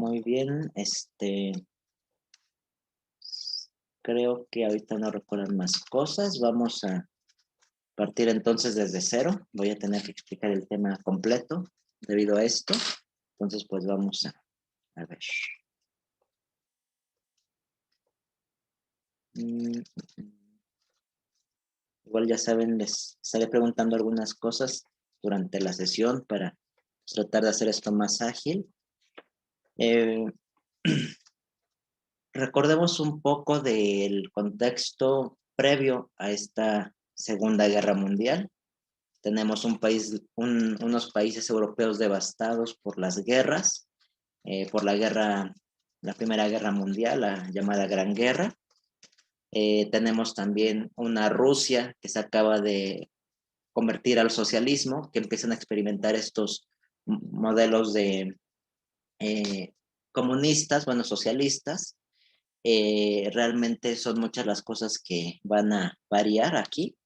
Muy bien, creo que ahorita no recuerdan más cosas. Vamos a partir entonces desde cero. Voy a tener que explicar el tema completo debido a esto. Entonces, pues vamos a ver. Mm, Igual ya saben, les estaré preguntando algunas cosas durante la sesión para tratar de hacer esto más ágil. Eh, Recordemos un poco del contexto previo a esta Segunda Guerra Mundial. Tenemos unos países europeos devastados por las guerras, por la Primera Guerra Mundial, la llamada Gran Guerra. Tenemos también una Rusia que se acaba de convertir al socialismo, que empiezan a experimentar estos modelos de eh, comunistas, bueno, socialistas. Realmente son muchas las cosas que van a variar aquí.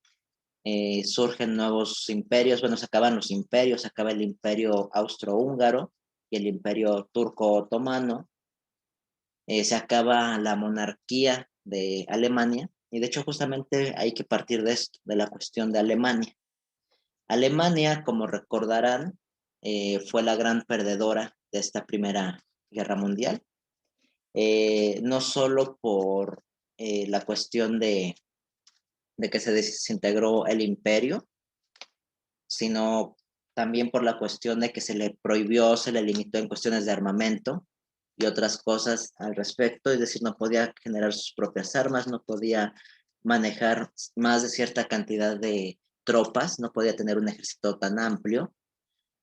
Surgen nuevos imperios, bueno, se acaban los imperios, se acaba el imperio austrohúngaro y el imperio turco-otomano, se acaba la monarquía de Alemania, y de hecho justamente hay que partir de esto, de la cuestión de Alemania. Alemania, como recordarán, fue la gran perdedora de esta Primera Guerra Mundial, no solo por la cuestión de que se desintegró el imperio, sino también por la cuestión de que se le prohibió, se le limitó en cuestiones de armamento y otras cosas al respecto, es decir, no podía generar sus propias armas, no podía manejar más de cierta cantidad de tropas, no podía tener un ejército tan amplio,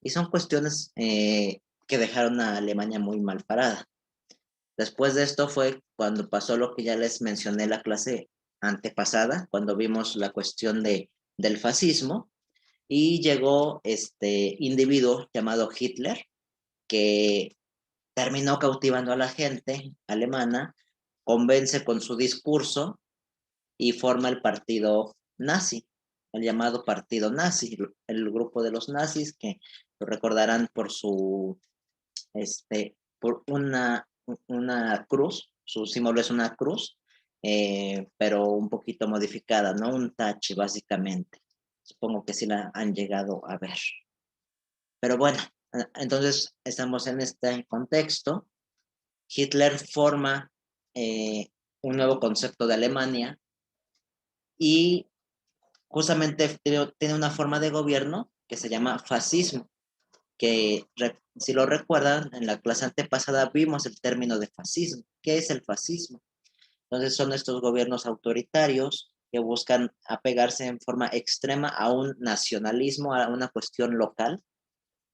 y son cuestiones que dejaron a Alemania muy mal parada. Después de esto fue cuando pasó lo que ya les mencioné en la clase antepasada, cuando vimos la cuestión del fascismo, y llegó este individuo llamado Hitler, que terminó cautivando a la gente alemana, convence con su discurso y forma el partido nazi, el llamado partido nazi, el grupo de los nazis que lo recordarán por por una cruz, su símbolo es una cruz, pero un poquito modificada, ¿no? Un tachi, básicamente. Supongo que sí la han llegado a ver. Pero bueno, entonces estamos en este contexto. Hitler forma un nuevo concepto de Alemania y justamente tiene una forma de gobierno que se llama fascismo, que si lo recuerdan, en la clase antepasada vimos el término de fascismo. ¿Qué es el fascismo? Entonces son estos gobiernos autoritarios que buscan apegarse en forma extrema a un nacionalismo, a una cuestión local,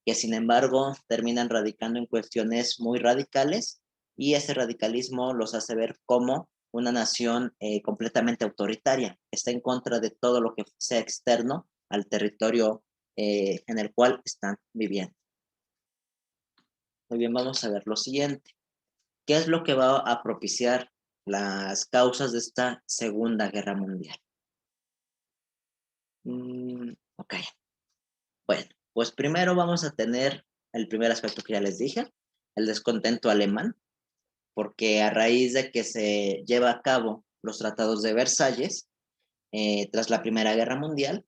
que sin embargo terminan radicando en cuestiones muy radicales, y ese radicalismo los hace ver como una nación completamente autoritaria, está en contra de todo lo que sea externo al territorio en el cual están viviendo. Muy bien, vamos a ver lo siguiente. ¿Qué es lo que va a propiciar las causas de esta Segunda Guerra Mundial? Ok, bueno, pues primero vamos a tener el primer aspecto que ya les dije, el descontento alemán, porque a raíz de que se lleva a cabo los tratados de Versalles, tras la Primera Guerra Mundial,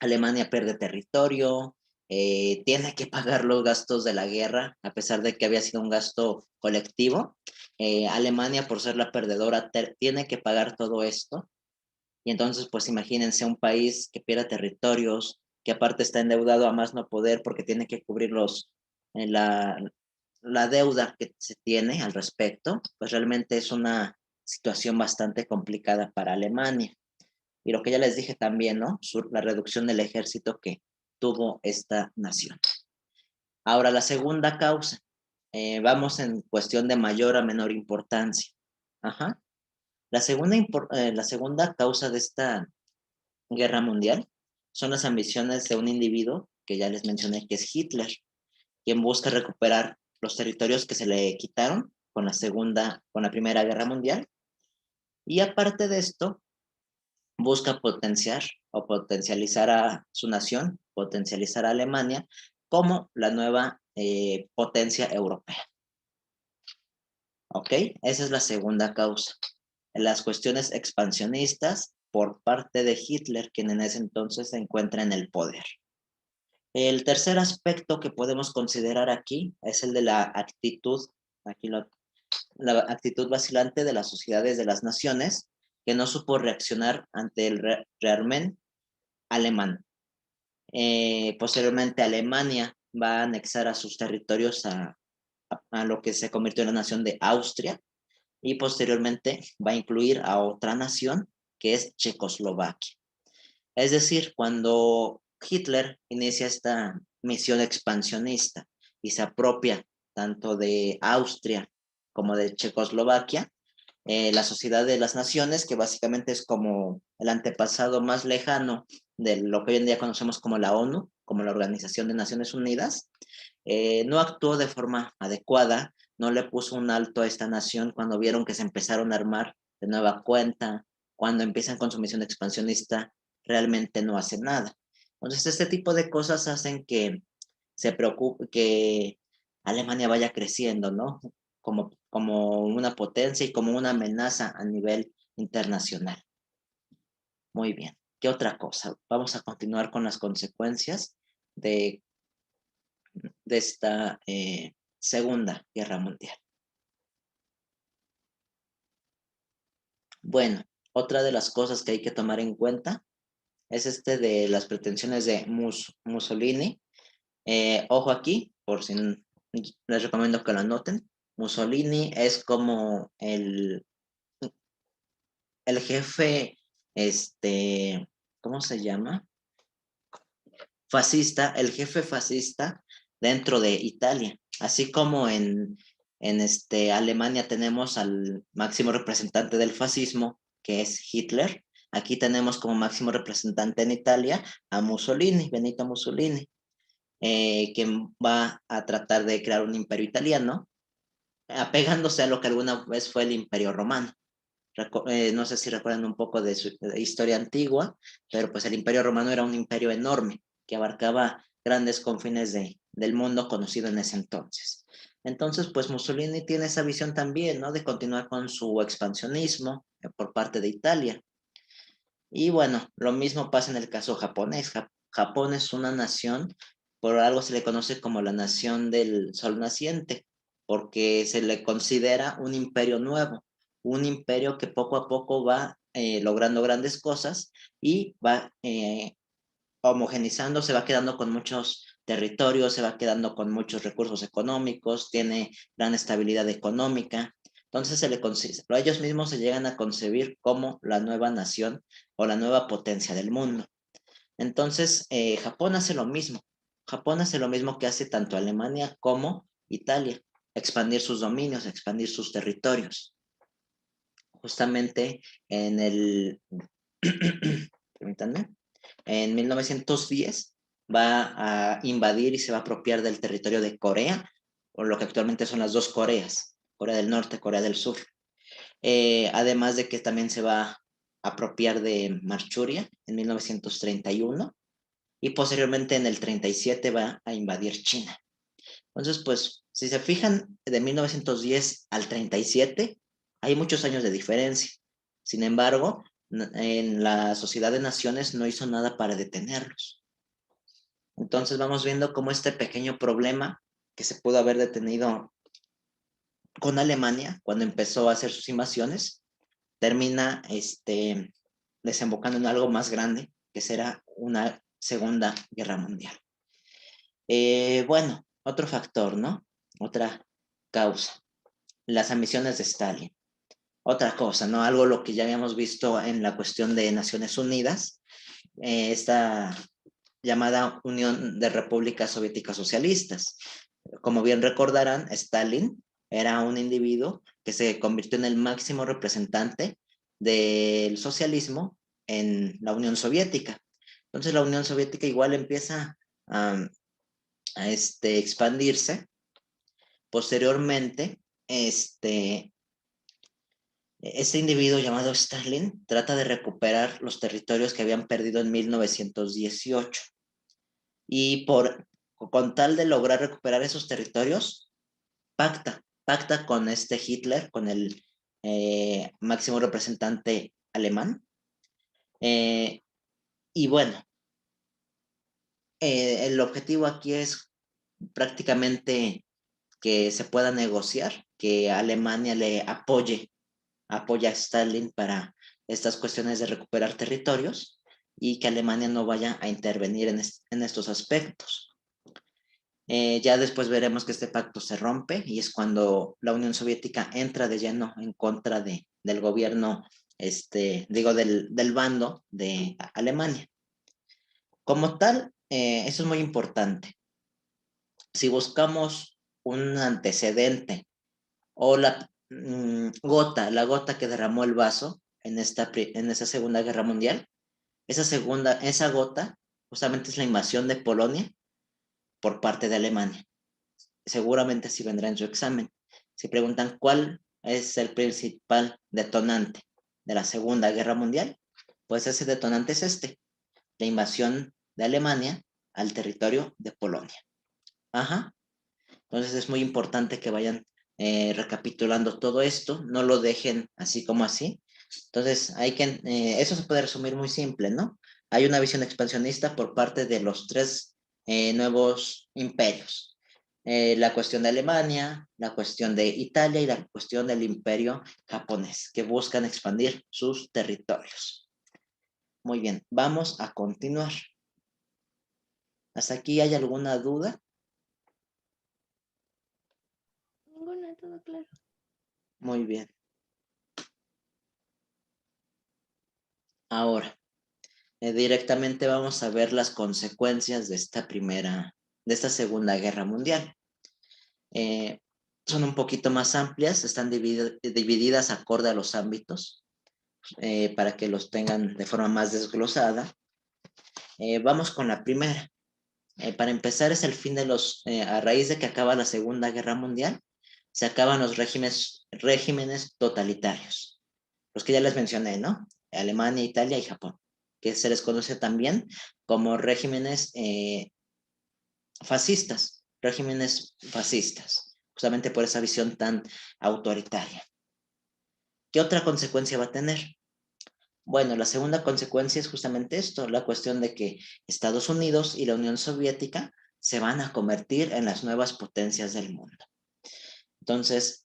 Alemania pierde territorio, tiene que pagar los gastos de la guerra, a pesar de que había sido un gasto colectivo. Alemania, por ser la perdedora, tiene que pagar todo esto. Y entonces, pues imagínense un país que pierde territorios, que aparte está endeudado a más no poder porque tiene que cubrir eh, la, la deuda que se tiene al respecto, pues realmente es una situación bastante complicada para Alemania. Y lo que ya les dije también, ¿no? La reducción del ejército que tuvo esta nación. Ahora, la segunda causa, vamos en cuestión de mayor a menor importancia. Ajá. La segunda causa de esta guerra mundial son las ambiciones de un individuo que ya les mencioné, que es Hitler, quien busca recuperar los territorios que se le quitaron con la Primera Guerra Mundial. Y aparte de esto, busca potenciar o potencializar a su nación, potencializar a Alemania como la nueva potencia europea. ¿Ok? Esa es la segunda causa. Las cuestiones expansionistas por parte de Hitler, quien en ese entonces se encuentra en el poder. El tercer aspecto que podemos considerar aquí es el de la actitud, aquí la actitud vacilante de las sociedades de las naciones, que no supo reaccionar ante el rearmen alemán. Posteriormente Alemania va a anexar a sus territorios a lo que se convirtió en la nación de Austria, y posteriormente va a incluir a otra nación que es Checoslovaquia. Es decir, cuando Hitler inicia esta misión expansionista y se apropia tanto de Austria como de Checoslovaquia, la Sociedad de las Naciones, que básicamente es como el antepasado más lejano de lo que hoy en día conocemos como la ONU, como la Organización de Naciones Unidas, no actuó de forma adecuada, no le puso un alto a esta nación cuando vieron que se empezaron a armar de nueva cuenta, cuando empiezan con su misión expansionista, realmente no hace nada. Entonces, este tipo de cosas hacen que se preocupe, que Alemania vaya creciendo, ¿no? Como una potencia y como una amenaza a nivel internacional. Muy bien. ¿Qué otra cosa? Vamos a continuar con las consecuencias de, de esta Segunda Guerra Mundial. Bueno, otra de las cosas que hay que tomar en cuenta es de las pretensiones de Mussolini. Ojo aquí, por si les recomiendo que lo anoten. Mussolini es como el jefe, ¿cómo se llama? Fascista, el jefe fascista dentro de Italia. Así como en Alemania tenemos al máximo representante del fascismo, que es Hitler. Aquí tenemos como máximo representante en Italia a Mussolini, Benito Mussolini, quien va a tratar de crear un imperio italiano, apegándose a lo que alguna vez fue el imperio romano. No sé si recuerdan un poco de su historia antigua, pero pues el Imperio Romano era un imperio enorme que abarcaba grandes confines del mundo conocido en ese entonces. Entonces, pues Mussolini tiene esa visión también, ¿no? De continuar con su expansionismo por parte de Italia. Y bueno, lo mismo pasa en el caso japonés. Japón es una nación, por algo se le conoce como la nación del sol naciente, porque se le considera un imperio nuevo, un imperio que poco a poco va logrando grandes cosas y va homogenizando, se va quedando con muchos territorios, se va quedando con muchos recursos económicos, tiene gran estabilidad económica. Entonces ellos mismos se llegan a concebir como la nueva nación o la nueva potencia del mundo. Entonces, Japón hace lo mismo. Japón hace lo mismo que hace tanto Alemania como Italia, expandir sus dominios, expandir sus territorios. Justamente en el, permítanme, en 1910 va a invadir y se va a apropiar del territorio de Corea, o lo que actualmente son las dos Coreas, Corea del Norte, Corea del Sur. Además de que también se va a apropiar de Manchuria en 1931 y posteriormente en el 37 va a invadir China. Entonces, pues, si se fijan, de 1910 al 37 hay muchos años de diferencia. Sin embargo, en la Sociedad de Naciones no hizo nada para detenerlos. Entonces vamos viendo cómo este pequeño problema que se pudo haber detenido con Alemania cuando empezó a hacer sus invasiones, termina desembocando en algo más grande, que será una Segunda Guerra Mundial. Bueno, otro factor, ¿no? Otra causa, las ambiciones de Stalin. Otra cosa, ¿no? Algo lo que ya habíamos visto en la cuestión de Naciones Unidas, esta llamada Unión de Repúblicas Soviéticas Socialistas. Como bien recordarán, Stalin era un individuo que se convirtió en el máximo representante del socialismo en la Unión Soviética. Entonces la Unión Soviética igual empieza a expandirse. Posteriormente, este individuo llamado Stalin trata de recuperar los territorios que habían perdido en 1918 y con tal de lograr recuperar esos territorios, pacta pacta con este Hitler, con el máximo representante alemán. Y bueno, el objetivo aquí es prácticamente que se pueda negociar, que Alemania le apoya a Stalin para estas cuestiones de recuperar territorios y que Alemania no vaya a intervenir en estos aspectos. Ya después veremos que este pacto se rompe y es cuando la Unión Soviética entra de lleno en contra del gobierno, del bando de Alemania. Como tal, eso es muy importante. Si buscamos un antecedente o la gota que derramó el vaso en esa Segunda Guerra Mundial, esa gota justamente es la invasión de Polonia por parte de Alemania. Seguramente así vendrá en su examen. Si preguntan cuál es el principal detonante de la Segunda Guerra Mundial, pues ese detonante es la invasión de Alemania al territorio de Polonia. Ajá. Entonces es muy importante que vayan recapitulando todo esto, no lo dejen así como así. Entonces eso se puede resumir muy simple, ¿no? Hay una visión expansionista por parte de los tres nuevos imperios. La cuestión de Alemania, la cuestión de Italia y la cuestión del imperio japonés, que buscan expandir sus territorios. Muy bien, vamos a continuar. ¿Hasta aquí hay alguna duda? Ninguna, todo claro. Muy bien. Ahora, directamente vamos a ver las consecuencias de de esta Segunda Guerra Mundial. Eh, Son un poquito más amplias, están divididas acorde a los ámbitos, para que los tengan de forma más desglosada. Vamos con la primera. Para empezar, es el fin a raíz de que acaba la Segunda Guerra Mundial, se acaban los regímenes totalitarios. Los que ya les mencioné, ¿no? Alemania, Italia y Japón, que se les conoce también como regímenes fascistas, justamente por esa visión tan autoritaria. ¿Qué otra consecuencia va a tener? Bueno, la segunda consecuencia es justamente esto, la cuestión de que Estados Unidos y la Unión Soviética se van a convertir en las nuevas potencias del mundo. Entonces,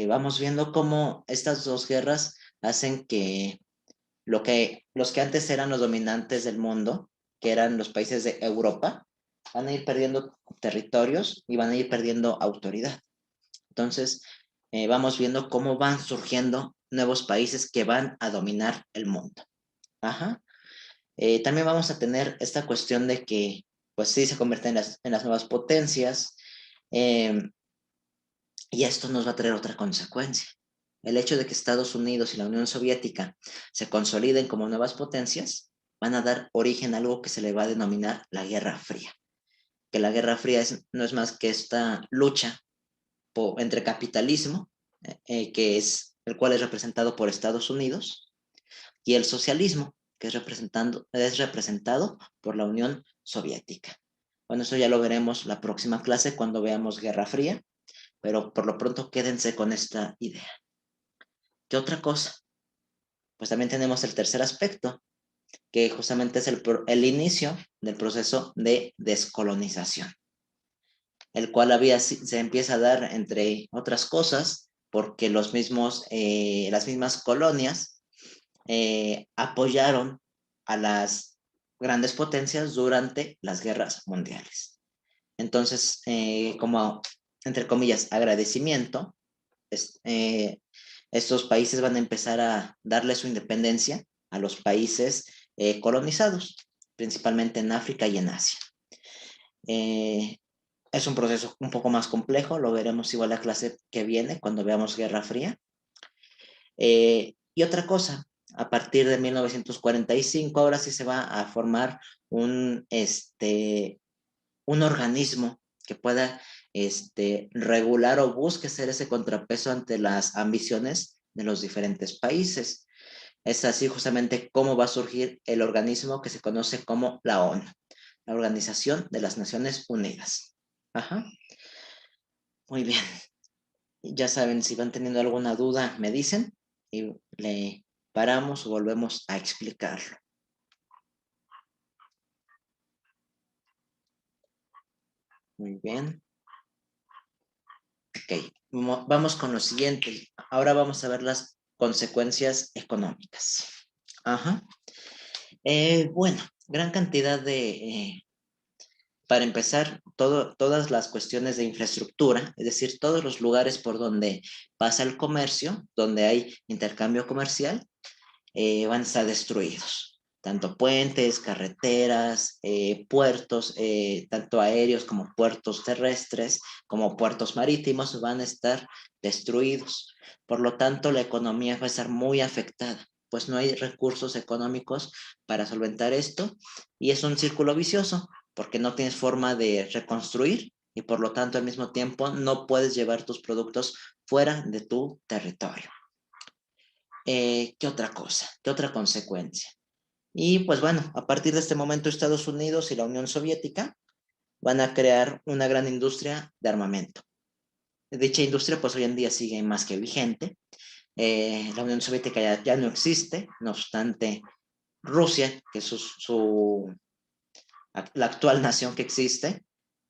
vamos viendo cómo estas dos guerras hacen que los que antes eran los dominantes del mundo, que eran los países de Europa, van a ir perdiendo territorios y van a ir perdiendo autoridad. Entonces, vamos viendo cómo van surgiendo nuevos países que van a dominar el mundo. Ajá. También vamos a tener esta cuestión de que, pues sí, se convierten en las nuevas potencias, eh, y esto nos va a traer otra consecuencia. El hecho de que Estados Unidos y la Unión Soviética se consoliden como nuevas potencias van a dar origen a algo que se le va a denominar la Guerra Fría. Que la Guerra Fría no es más que esta lucha entre capitalismo, el cual es representado por Estados Unidos, y el socialismo, que es representado por la Unión Soviética. Bueno, eso ya lo veremos la próxima clase cuando veamos Guerra Fría, pero por lo pronto quédense con esta idea. ¿Qué otra cosa? Pues también tenemos el tercer aspecto, que justamente es el inicio del proceso de descolonización, el cual se empieza a dar, entre otras cosas, porque las mismas colonias apoyaron a las grandes potencias durante las guerras mundiales. Entonces, como, entre comillas, agradecimiento, es, estos países van a empezar a darle su independencia a los países colonizados, principalmente en África y en Asia. Eh, es un proceso un poco más complejo, lo veremos igual la clase que viene cuando veamos Guerra Fría. Y otra cosa, a partir de 1945, ahora sí se va a formar un organismo que pueda regular o busque ser ese contrapeso ante las ambiciones de los diferentes países. Es así justamente cómo va a surgir el organismo que se conoce como la ONU, la Organización de las Naciones Unidas. Ajá. Muy bien. Ya saben, si van teniendo alguna duda, me dicen y le paramos o volvemos a explicarlo. Muy bien. Ok, vamos con lo siguiente. Ahora vamos a ver las consecuencias económicas. Ajá. Bueno, gran cantidad para empezar, todas las cuestiones de infraestructura, es decir, todos los lugares por donde pasa el comercio, donde hay intercambio comercial, van a estar destruidos. Tanto puentes, carreteras, puertos, tanto aéreos como puertos terrestres, como puertos marítimos, van a estar destruidos. Por lo tanto, la economía va a estar muy afectada, pues no hay recursos económicos para solventar esto y es un círculo vicioso, porque no tienes forma de reconstruir y por lo tanto al mismo tiempo no puedes llevar tus productos fuera de tu territorio. ¿Qué otra cosa? ¿Qué otra consecuencia? Y pues bueno, a partir de este momento Estados Unidos y la Unión Soviética van a crear una gran industria de armamento. Dicha industria pues hoy en día sigue más que vigente. La Unión Soviética ya no existe, no obstante Rusia, que es la actual nación que existe,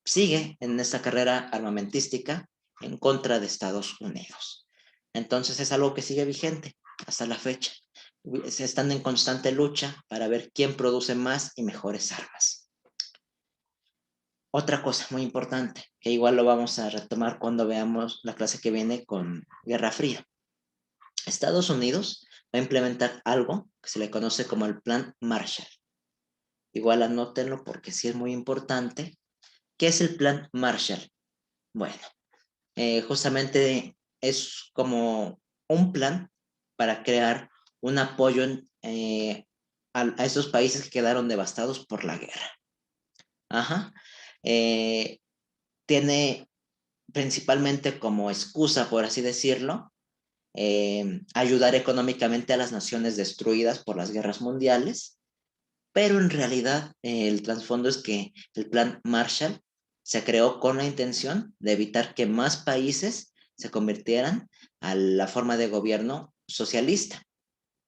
sigue en esta carrera armamentística en contra de Estados Unidos. Entonces es algo que sigue vigente hasta la fecha. Se están en constante lucha para ver quién produce más y mejores armas. Otra cosa muy importante, que igual lo vamos a retomar cuando veamos la clase que viene con Guerra Fría. Estados Unidos va a implementar algo que se le conoce como el Plan Marshall. Igual anótenlo porque sí es muy importante. ¿Qué es el Plan Marshall? Bueno, justamente es como un plan para crear un apoyo a esos países que quedaron devastados por la guerra. Ajá. Eh, Tiene principalmente como excusa, por así decirlo, ayudar económicamente a las naciones destruidas por las guerras mundiales, pero en realidad el trasfondo es que el plan Marshall se creó con la intención de evitar que más países se convirtieran a la forma de gobierno socialista,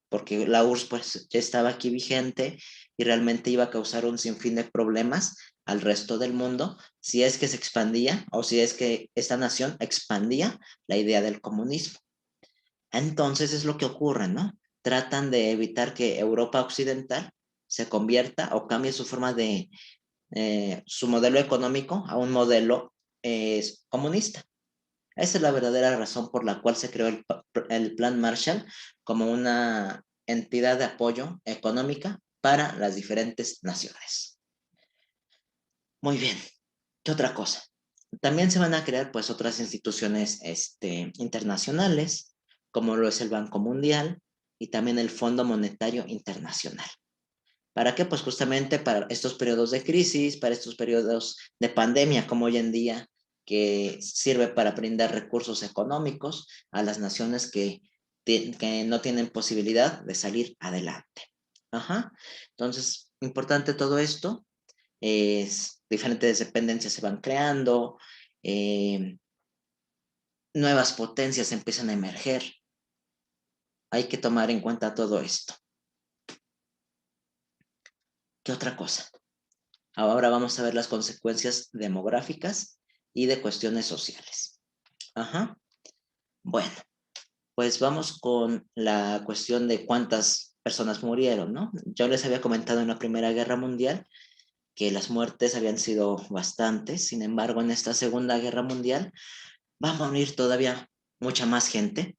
porque la URSS pues ya estaba aquí vigente y realmente iba a causar un sinfín de problemas al resto del mundo si es que se expandía o si es que esta nación expandía la idea del comunismo. Entonces es lo que ocurre, ¿no? Tratan de evitar que Europa Occidental se convierta o cambie su forma de, su modelo económico a un modelo comunista. Esa es la verdadera razón por la cual se creó el Plan Marshall como una entidad de apoyo económica para las diferentes naciones. Muy bien, ¿qué otra cosa? También se van a crear pues otras instituciones internacionales, como lo es el Banco Mundial y también el Fondo Monetario Internacional. ¿Para qué? Pues justamente para estos periodos de crisis, para estos periodos de pandemia, como hoy en día, que sirve para brindar recursos económicos a las naciones que no tienen posibilidad de salir adelante. Ajá. Entonces, importante todo esto, diferentes dependencias se van creando, eh, nuevas potencias empiezan a emerger. Hay que tomar en cuenta todo esto. ¿Qué otra cosa? Ahora vamos a ver las consecuencias demográficas y de cuestiones sociales. Ajá. Bueno, pues vamos con la cuestión de cuántas personas murieron, ¿no? Yo les había comentado en la Primera Guerra Mundial que las muertes habían sido bastantes, sin embargo, en esta Segunda Guerra Mundial va a morir todavía mucha más gente.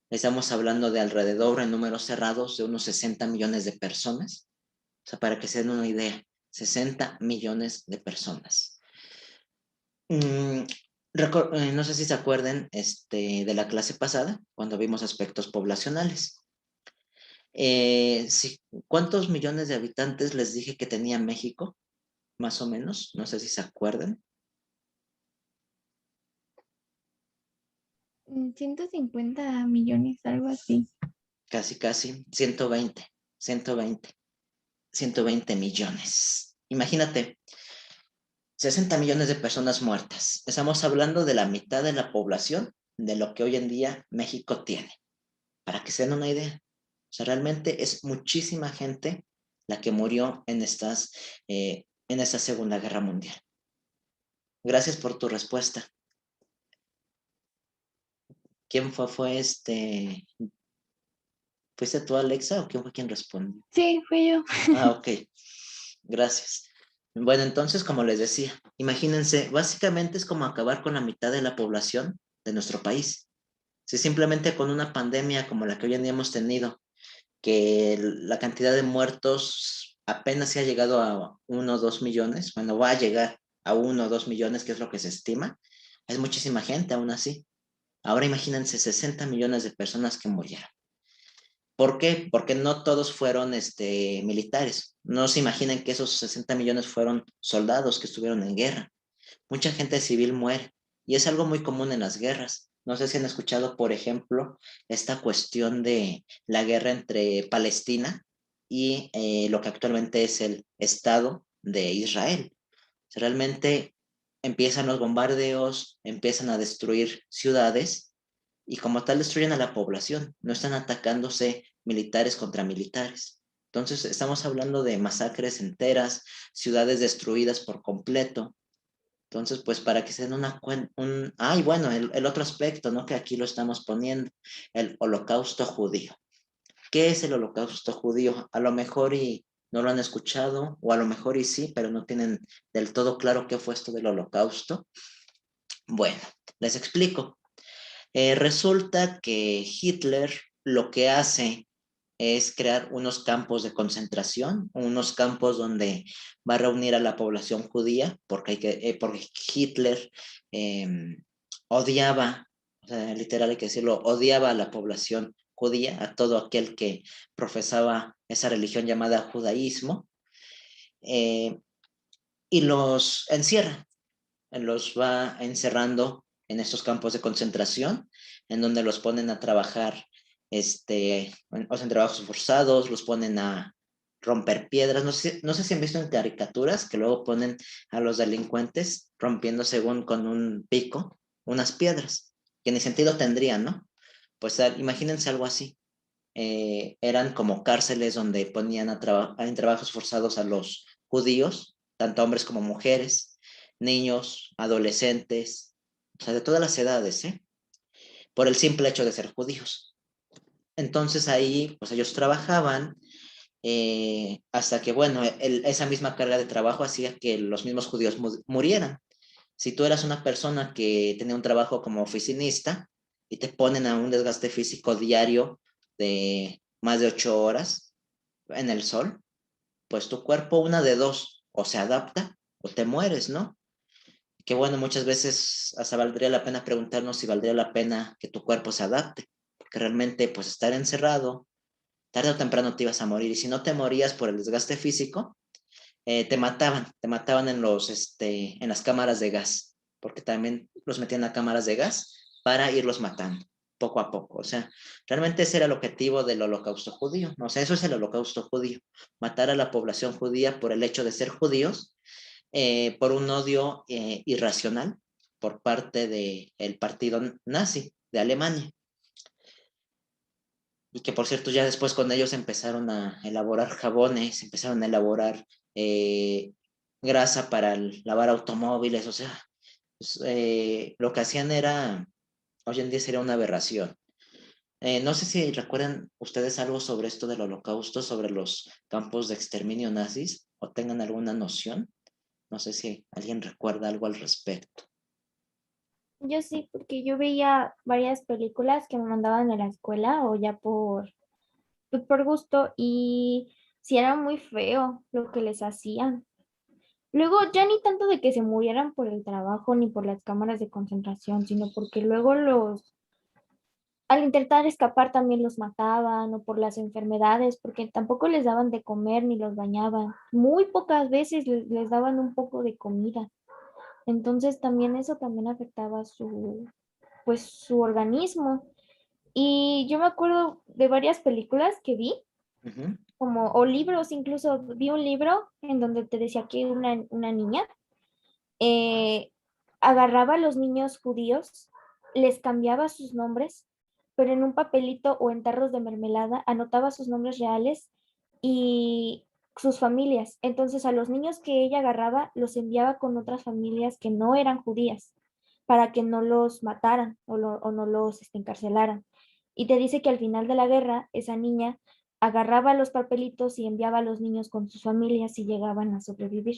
Estamos hablando de alrededor, en números cerrados, de unos 60 millones de personas. O sea, para que se den una idea, 60 millones de personas. Mm, no sé si se acuerden de la clase pasada, cuando vimos aspectos poblacionales. Sí, ¿cuántos millones de habitantes les dije que tenía México? Más o menos, no sé si se acuerdan. 150 millones, algo así. Casi, 120 millones. Imagínate, 60 millones de personas muertas. Estamos hablando de la mitad de la población de lo que hoy en día México tiene, para que se den una idea. O sea, realmente es muchísima gente la que murió en esta Segunda Guerra Mundial. Gracias por tu respuesta. ¿Quién fue? ¿Fuiste tú, Alexa, o quién fue quien respondió? Sí, fui yo. Ah, ok. Gracias. Bueno, entonces, como les decía, imagínense, básicamente es como acabar con la mitad de la población de nuestro país. Si simplemente con una pandemia como la que hoy en día hemos tenido, que la cantidad de muertos apenas se ha llegado a 1 o 2 millones, bueno, va a llegar a 1 o 2 millones, que es lo que se estima, es muchísima gente aún así. Ahora imagínense 60 millones de personas que murieron. ¿Por qué? Porque no todos fueron militares. No se imaginen que esos 60 millones fueron soldados que estuvieron en guerra. Mucha gente civil muere y es algo muy común en las guerras. No sé si han escuchado, por ejemplo, esta cuestión de la guerra entre Palestina y lo que actualmente es el Estado de Israel. O sea, realmente empiezan los bombardeos, empiezan a destruir ciudades y como tal destruyen a la población. No están atacándose militares contra militares. Entonces estamos hablando de masacres enteras, ciudades destruidas por completo. Entonces, pues para que se den una cuenta, y bueno, el otro aspecto, ¿no? Que aquí lo estamos poniendo, el holocausto judío. ¿Qué es el holocausto judío? A lo mejor y no lo han escuchado, o a lo mejor y sí, pero no tienen del todo claro qué fue esto del holocausto. Bueno, les explico. Resulta que Hitler lo que hace es crear unos campos de concentración, unos campos donde va a reunir a la población judía, porque Hitler eh, odiaba, o sea, literal hay que decirlo, odiaba a la población judía, a todo aquel que profesaba esa religión llamada judaísmo, eh, y los encierra, los va encerrando en estos campos de concentración, en donde los ponen a trabajar, o sea, en trabajos forzados, los ponen a romper piedras. No sé si han visto en caricaturas que luego ponen a los delincuentes rompiendo según con un pico unas piedras, que ni sentido tendrían, ¿no? Pues imagínense algo así. Eran como cárceles donde ponían en trabajos forzados a los judíos, tanto hombres como mujeres, niños, adolescentes, o sea, de todas las edades, ¿eh? Por el simple hecho de ser judíos. Entonces ahí, pues ellos trabajaban hasta que, bueno, esa misma carga de trabajo hacía que los mismos judíos murieran. Si tú eras una persona que tenía un trabajo como oficinista y te ponen a un desgaste físico diario de más de 8 horas en el sol, pues tu cuerpo una de dos, o se adapta o te mueres, ¿no? Que bueno, muchas veces hasta valdría la pena preguntarnos si valdría la pena que tu cuerpo se adapte, porque realmente pues estar encerrado, tarde o temprano te ibas a morir y si no te morías por el desgaste físico, te mataban en las cámaras de gas, porque también los metían a cámaras de gas para irlos matando poco a poco. O sea, realmente ese era el objetivo del holocausto judío. O sea, eso es el holocausto judío, matar a la población judía por el hecho de ser judíos, por un odio irracional por parte del partido nazi de Alemania. Y que por cierto, ya después con ellos empezaron a elaborar jabones, empezaron a elaborar eh, grasa para lavar automóviles, o sea, pues, lo que hacían era, hoy en día sería una aberración. No sé si recuerdan ustedes algo sobre esto del holocausto, sobre los campos de exterminio nazis, o tengan alguna noción. No sé si alguien recuerda algo al respecto. Yo sí, porque yo veía varias películas que me mandaban a la escuela o ya pues, por gusto y sí era muy feo lo que les hacían. Luego ya ni tanto de que se murieran por el trabajo ni por las cámaras de concentración, sino porque luego al intentar escapar también los mataban o por las enfermedades, porque tampoco les daban de comer ni los bañaban. Muy pocas veces les daban un poco de comida. Entonces también eso también afectaba pues su organismo. Y yo me acuerdo de varias películas que vi, Ujú. como, o libros, incluso vi un libro en donde te decía que una niña eh, agarraba a los niños judíos les cambiaba sus nombres, pero en un papelito o en tarros de mermelada anotaba sus nombres reales y sus familias. Entonces a los niños que ella agarraba los enviaba con otras familias que no eran judías para que no los mataran o no los encarcelaran. Y te dice que al final de la guerra, esa niña agarraba los papelitos y enviaba a los niños con sus familias y llegaban a sobrevivir.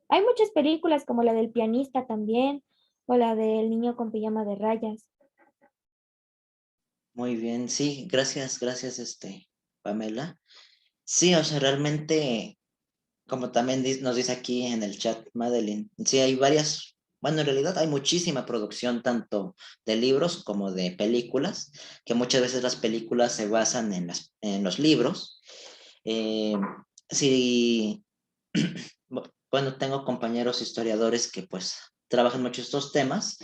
Hay muchas películas como la del pianista también, o la del niño con pijama de rayas. Muy bien, sí, gracias, gracias, Pamela. Sí, o sea, realmente, como también nos dice aquí en el chat Madeline, sí hay varias, bueno, en realidad hay muchísima producción tanto de libros como de películas, que muchas veces las películas se basan en los libros. Eh, sí, bueno, tengo compañeros historiadores que pues trabajan mucho estos temas,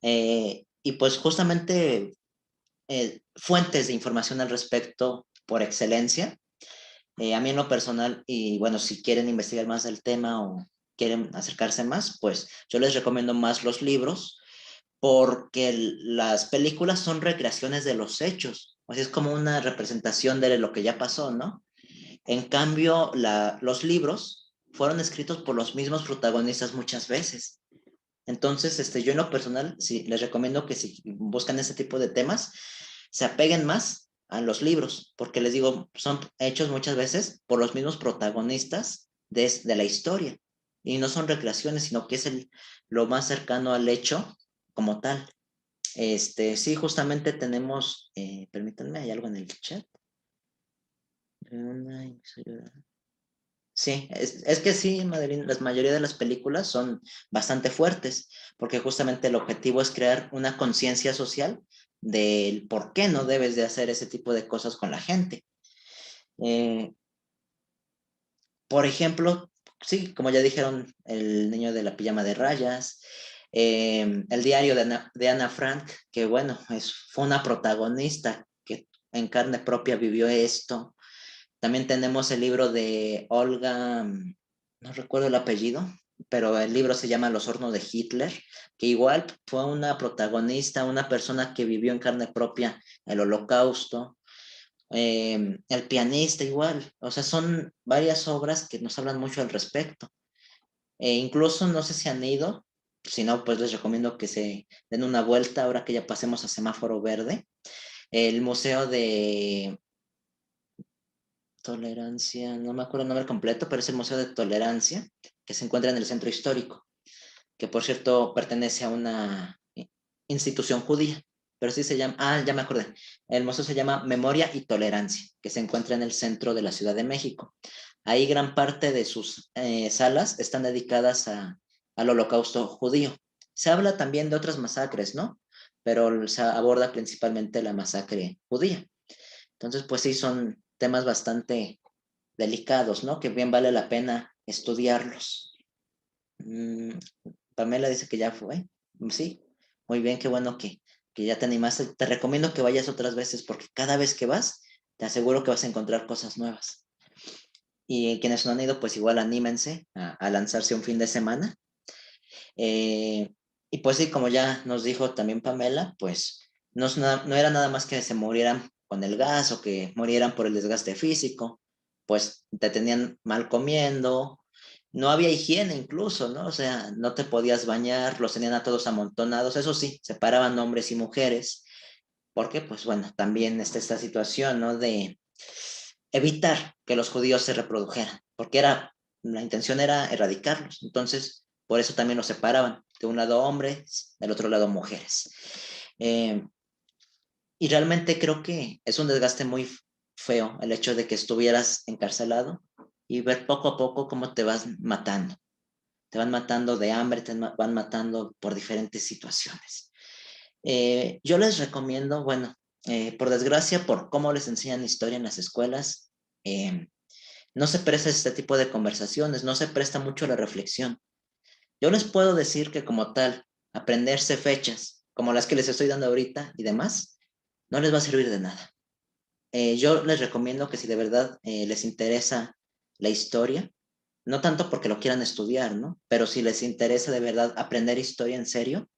y pues justamente fuentes de información al respecto por excelencia. A mí en lo personal, y bueno, si quieren investigar más del tema o quieren acercarse más, pues yo les recomiendo más los libros porque las películas son recreaciones de los hechos, o sea, es como una representación de lo que ya pasó, ¿no? En cambio, los libros fueron escritos por los mismos protagonistas muchas veces. Entonces, yo en lo personal, sí, les recomiendo que si buscan ese tipo de temas, se apeguen más a los libros, porque les digo, son hechos muchas veces por los mismos protagonistas de la historia. Y no son recreaciones, sino que es lo más cercano al hecho como tal. Sí, justamente tenemos, permítanme, hay algo en el chat. Sí, es que sí, Madeline, la mayoría de las películas son bastante fuertes, porque justamente el objetivo es crear una conciencia social del por qué no debes de hacer ese tipo de cosas con la gente. Eh, por ejemplo, sí, como ya dijeron, el niño de la pijama de rayas, el diario de Ana Frank, que bueno, fue una protagonista que en carne propia vivió esto. También tenemos el libro de Olga, no recuerdo el apellido, pero el libro se llama Los hornos de Hitler, que igual fue una protagonista, una persona que vivió en carne propia el Holocausto. El pianista igual, o sea, son varias obras que nos hablan mucho al respecto. Incluso no sé si han ido, si no, pues les recomiendo que se den una vuelta ahora que ya pasemos a semáforo verde. El Museo de Tolerancia, no me acuerdo el nombre completo, pero es el Museo de Tolerancia, que se encuentra en el centro histórico, que por cierto pertenece a una institución judía, pero sí se llama, ya me acordé, el museo se llama Memoria y Tolerancia, que se encuentra en el centro de la Ciudad de México. Ahí gran parte de sus salas están dedicadas al holocausto judío. Se habla también de otras masacres, ¿no? Pero se aborda principalmente la masacre judía. Entonces, pues sí, son temas bastante delicados, ¿no? Que bien vale la pena estudiarlos. Mm, Pamela dice que ya fue. Sí, muy bien, qué bueno que ya te animaste. Te recomiendo que vayas otras veces porque cada vez que vas, te aseguro que vas a encontrar cosas nuevas. Y quienes no han ido, pues igual anímense a lanzarse un fin de semana. Eh, y pues sí, como ya nos dijo también Pamela, pues no era nada más que se murieran con el gas o que murieran por el desgaste físico, pues te tenían mal comiendo, no había higiene incluso, ¿no? O sea, no te podías bañar, los tenían a todos amontonados, eso sí, separaban hombres y mujeres, porque pues bueno, también está esta situación, ¿no? De evitar que los judíos se reprodujeran, porque la intención era erradicarlos. Entonces, por eso también los separaban, de un lado hombres, del otro lado mujeres. Eh, y realmente creo que es un desgaste muy feo el hecho de que estuvieras encarcelado y ver poco a poco cómo te vas matando. Te van matando de hambre, van matando por diferentes situaciones. Yo les recomiendo, bueno, por desgracia, por cómo les enseñan historia en las escuelas, eh, no se presta este tipo de conversaciones, no se presta mucho la reflexión. Yo les puedo decir que como tal, aprenderse fechas como las que les estoy dando ahorita y demás, no les va a servir de nada. Yo les recomiendo que si de verdad les interesa la historia, no tanto porque lo quieran estudiar, ¿no? Pero si les interesa de verdad aprender historia en serio,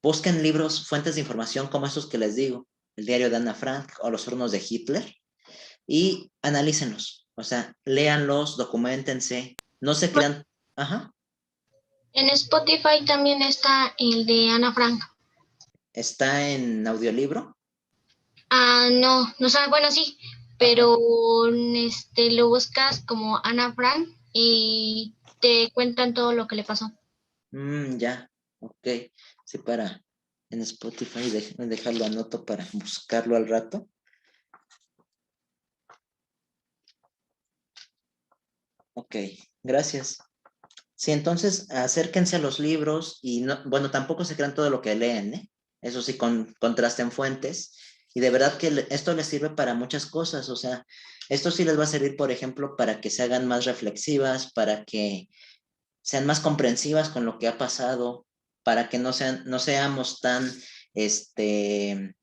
busquen libros, fuentes de información como esos que les digo, el diario de Ana Frank o los hornos de Hitler, y analícenlos. O sea, léanlos, documentense, no se crean. Ajá. En Spotify también está el de Ana Frank. ¿Está en audiolibro? No, no sabe, bueno, sí, pero lo buscas como Ana Frank y te cuentan todo lo que le pasó. Ya, ok. Sí, en Spotify, déjenme dejarlo anoto para buscarlo al rato. Ok, gracias. Sí, entonces acérquense a los libros y no, bueno, tampoco se crean todo lo que leen, ¿eh? Eso sí, contrasten fuentes. Y de verdad que esto les sirve para muchas cosas. O sea, esto sí les va a servir, por ejemplo, para que se hagan más reflexivas, para que sean más comprensivas con lo que ha pasado, para que no seamos tan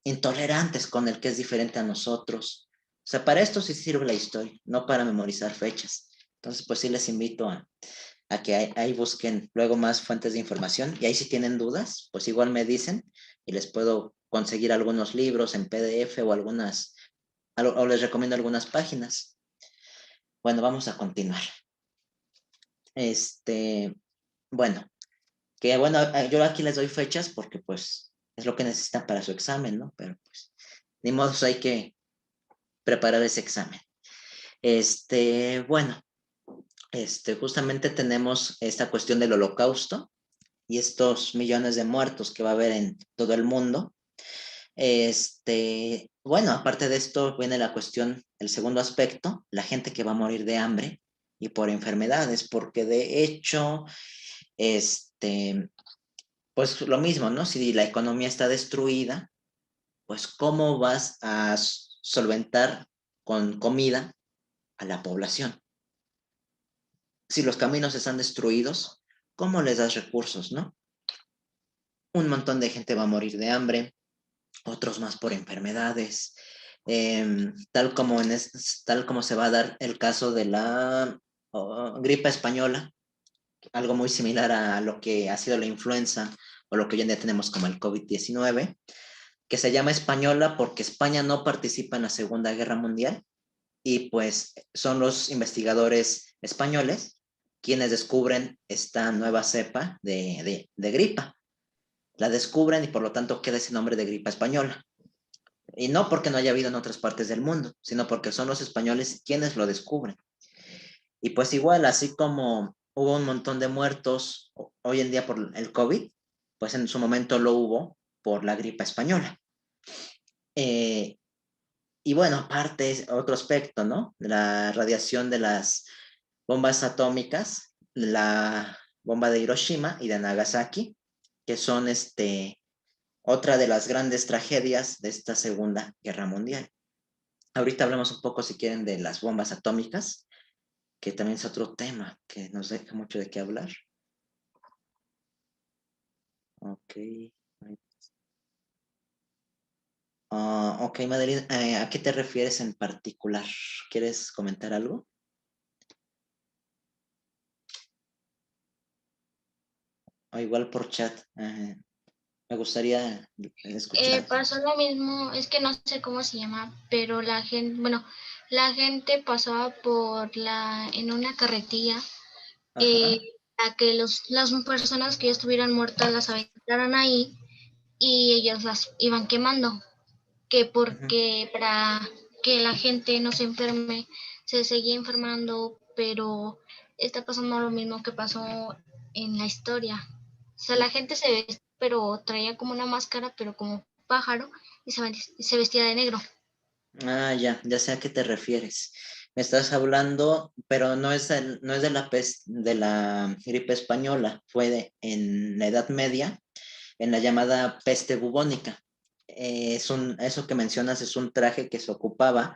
intolerantes con el que es diferente a nosotros. O sea, para esto sí sirve la historia, no para memorizar fechas. Entonces, pues sí les invito a que ahí busquen luego más fuentes de información y ahí si tienen dudas, pues igual me dicen y les puedo conseguir algunos libros en PDF o o les recomiendo algunas páginas. Bueno, vamos a continuar. Bueno, que bueno, yo aquí les doy fechas porque pues es lo que necesitan para su examen, ¿no? Pero pues, ni modo, hay que preparar ese examen. Bueno, justamente tenemos esta cuestión del holocausto y estos millones de muertos que va a haber en todo el mundo. Bueno, aparte de esto viene la cuestión, el segundo aspecto, la gente que va a morir de hambre y por enfermedades, porque de hecho, pues lo mismo, ¿no? Si la economía está destruida, pues ¿cómo vas a solventar con comida a la población? Si los caminos están destruidos, ¿cómo les das recursos, no? Un montón de gente va a morir de hambre, otros más por enfermedades, tal como se va a dar el caso de la gripe española, algo muy similar a lo que ha sido la influenza o lo que hoy en día tenemos como el COVID-19, que se llama española porque España no participa en la Segunda Guerra Mundial y pues son los investigadores españoles quienes descubren esta nueva cepa de gripa. La descubren y por lo tanto queda ese nombre de gripa española. Y no porque no haya habido en otras partes del mundo, sino porque son los españoles quienes lo descubren. Y pues igual, así como hubo un montón de muertos hoy en día por el COVID, pues en su momento lo hubo por la gripa española. Eh, y bueno, aparte es otro aspecto, ¿no? La radiación de las bombas atómicas, la bomba de Hiroshima y de Nagasaki, que son otra de las grandes tragedias de esta Segunda Guerra Mundial. Ahorita hablamos un poco, si quieren, de las bombas atómicas, que también es otro tema que nos deja mucho de qué hablar. Ok. Ok, Madeline, ¿a qué te refieres en particular? ¿Quieres comentar algo? O igual por chat. Me gustaría escuchar. Pasó lo mismo, es que no sé cómo se llama, pero la gente pasaba en una carretilla, Ajá. a que las personas que ya estuvieran muertas las aventaran ahí y ellos las iban quemando, que Ujú. porque para que la gente no se enferme, se seguía enfermando, pero está pasando lo mismo que pasó en la historia. O sea, la gente se vestía, pero traía como una máscara, pero como pájaro, y se vestía de negro. Ya sé a qué te refieres. Me estás hablando, pero no es de de la gripe española, en la Edad Media, en la llamada peste bubónica. Eso que mencionas es un traje que se ocupaba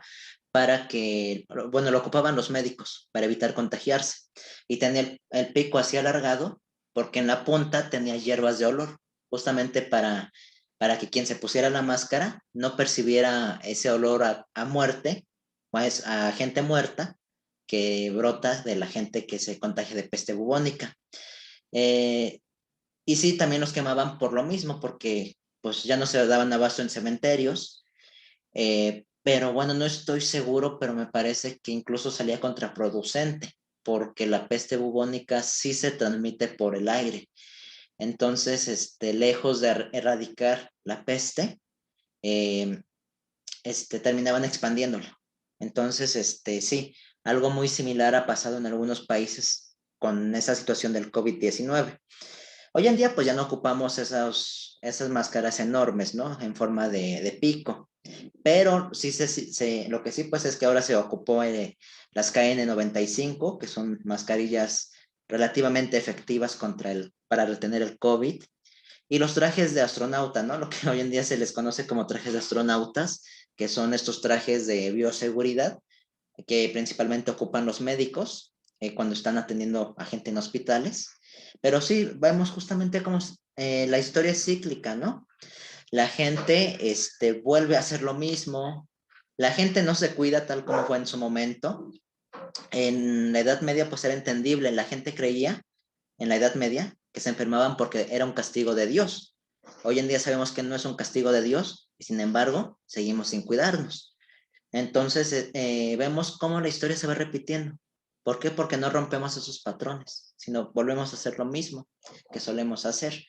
bueno, lo ocupaban los médicos para evitar contagiarse. Y tenía el pico así alargado, porque en la punta tenía hierbas de olor, justamente para que quien se pusiera la máscara no percibiera ese olor a muerte, pues a gente muerta que brota de la gente que se contagia de peste bubónica. Eh, Y sí, también los quemaban por lo mismo, porque pues ya no se daban abasto en cementerios. Pero bueno, no estoy seguro, pero me parece que incluso salía contraproducente, porque la peste bubónica sí se transmite por el aire. Entonces, lejos de erradicar la peste, eh, terminaban expandiéndola. Entonces, sí, algo muy similar ha pasado en algunos países con esa situación del COVID-19. Hoy en día, pues ya no ocupamos esas máscaras enormes, ¿no? En forma de pico. Pero sí, lo que sí, pues es que ahora se ocupó las KN95, que son mascarillas relativamente efectivas para retener el COVID. Y los trajes de astronauta, ¿no? Lo que hoy en día se les conoce como trajes de astronautas, que son estos trajes de bioseguridad que principalmente ocupan los médicos cuando están atendiendo a gente en hospitales. Pero sí, vemos justamente cómo la historia es cíclica, ¿no? La gente vuelve a hacer lo mismo, la gente no se cuida tal como fue en su momento. En la Edad Media pues era entendible, la gente creía en la Edad Media que se enfermaban porque era un castigo de Dios. Hoy en día sabemos que no es un castigo de Dios y sin embargo seguimos sin cuidarnos. Entonces vemos cómo la historia se va repitiendo. ¿Por qué? Porque no rompemos esos patrones, sino volvemos a hacer lo mismo que solemos hacer.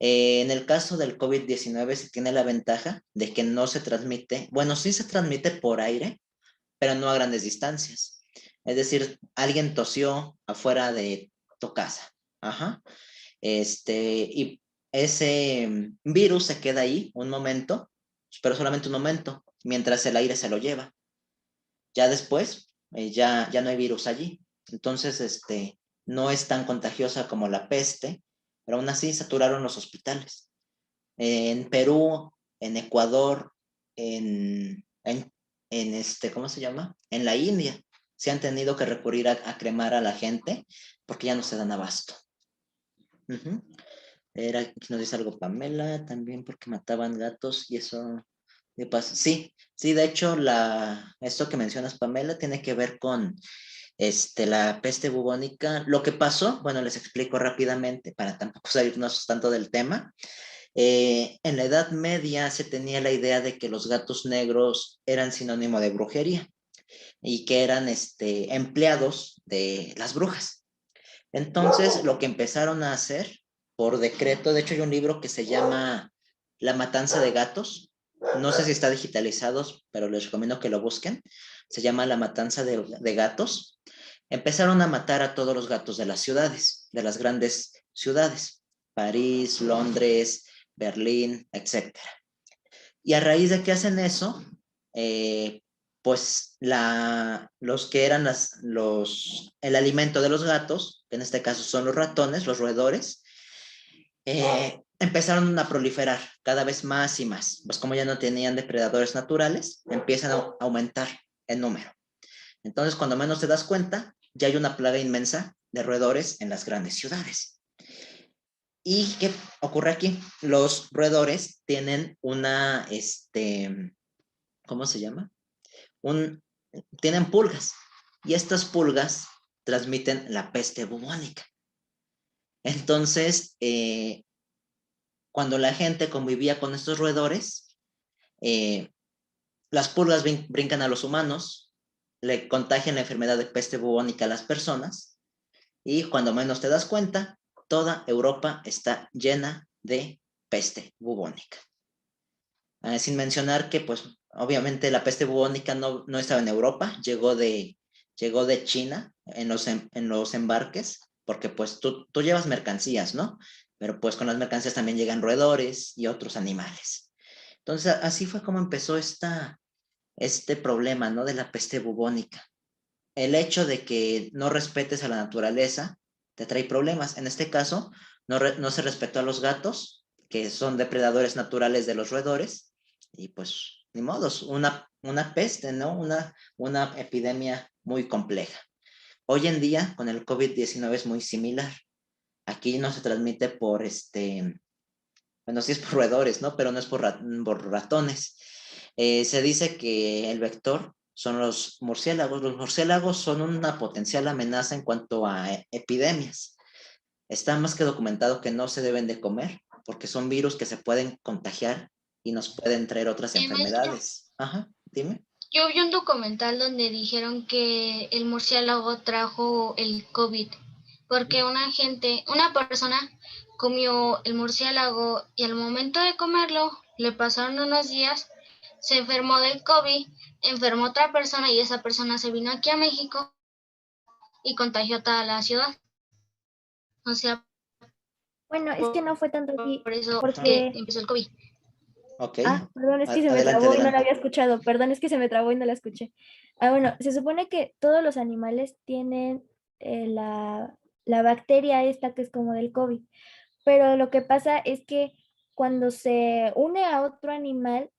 En el caso del COVID-19 se tiene la ventaja de que no se transmite, bueno, sí se transmite por aire, pero no a grandes distancias. Es decir, alguien tosió afuera de tu casa. Ajá. Y ese virus se queda ahí un momento, pero solamente un momento, mientras el aire se lo lleva. Ya después, ya no hay virus allí. Entonces, no es tan contagiosa como la peste, pero aún así saturaron los hospitales. En Perú, en Ecuador, ¿cómo se llama? En la India, se han tenido que recurrir a cremar a la gente porque ya no se dan abasto. Uh-huh. Aquí nos dice algo Pamela, también porque mataban gatos y eso de paso. Sí, sí, de hecho, esto que mencionas, Pamela, tiene que ver con la peste bubónica. Lo que pasó, bueno, les explico rápidamente para tampoco salirnos tanto del tema. En la Edad Media se tenía la idea de que los gatos negros eran sinónimo de brujería y que eran empleados de las brujas. Entonces, lo que empezaron a hacer por decreto, de hecho hay un libro que se llama La matanza de gatos, no sé si está digitalizado, pero les recomiendo que lo busquen, se llama La matanza de gatos. Empezaron a matar a todos los gatos de las ciudades, de las grandes ciudades, París, Londres, Berlín, etcétera. Y a raíz de que hacen eso, pues los que eran el alimento de los gatos, que en este caso son los ratones, los roedores, empezaron a proliferar cada vez más y más. Pues como ya no tenían depredadores naturales, empiezan a aumentar el número. Entonces, cuando menos te das cuenta, ya hay una plaga inmensa de roedores en las grandes ciudades. ¿Y qué ocurre aquí? Los roedores tienen ¿cómo se llama? Tienen pulgas y estas pulgas transmiten la peste bubónica. Entonces, cuando la gente convivía con estos roedores, las pulgas brincan a los humanos, le contagian la enfermedad de peste bubónica a las personas y cuando menos te das cuenta, toda Europa está llena de peste bubónica. Sin mencionar que, pues, obviamente la peste bubónica no estaba en Europa, llegó de China en los embarques, porque pues tú llevas mercancías, ¿no? Pero pues con las mercancías también llegan roedores y otros animales. Entonces, así fue como empezó este problema, ¿no? De la peste bubónica. El hecho de que no respetes a la naturaleza te trae problemas. En este caso, no se respetó a los gatos, que son depredadores naturales de los roedores, y pues, ni modos, una peste, ¿no? Una epidemia muy compleja. Hoy en día, con el COVID-19 es muy similar. Aquí no se transmite bueno, sí es por roedores, ¿no? Pero no es por ratones. Se dice que el vector son los murciélagos. Los murciélagos son una potencial amenaza en cuanto a epidemias. está más que documentado que no se deben de comer porque son virus que se pueden contagiar y nos pueden traer otras Maestro, enfermedades. Ajá, dime. yo vi un documental donde dijeron que el murciélago trajo el COVID, porque una persona comió el murciélago y al momento de comerlo, le pasaron unos días, se enfermó del COVID, enfermó otra persona y esa persona se vino aquí a México y contagió toda la ciudad. O sea, Bueno, es que no fue tanto así, por eso Ajá. porque, empezó el COVID. Ok. perdón, es que se me Adelante, trabó y no lo adelante. había escuchado, perdón, es que se me trabó y no la escuché. Bueno, se supone que todos los animales tienen la bacteria esta que es como del COVID, pero lo que pasa es que cuando se une a otro animal,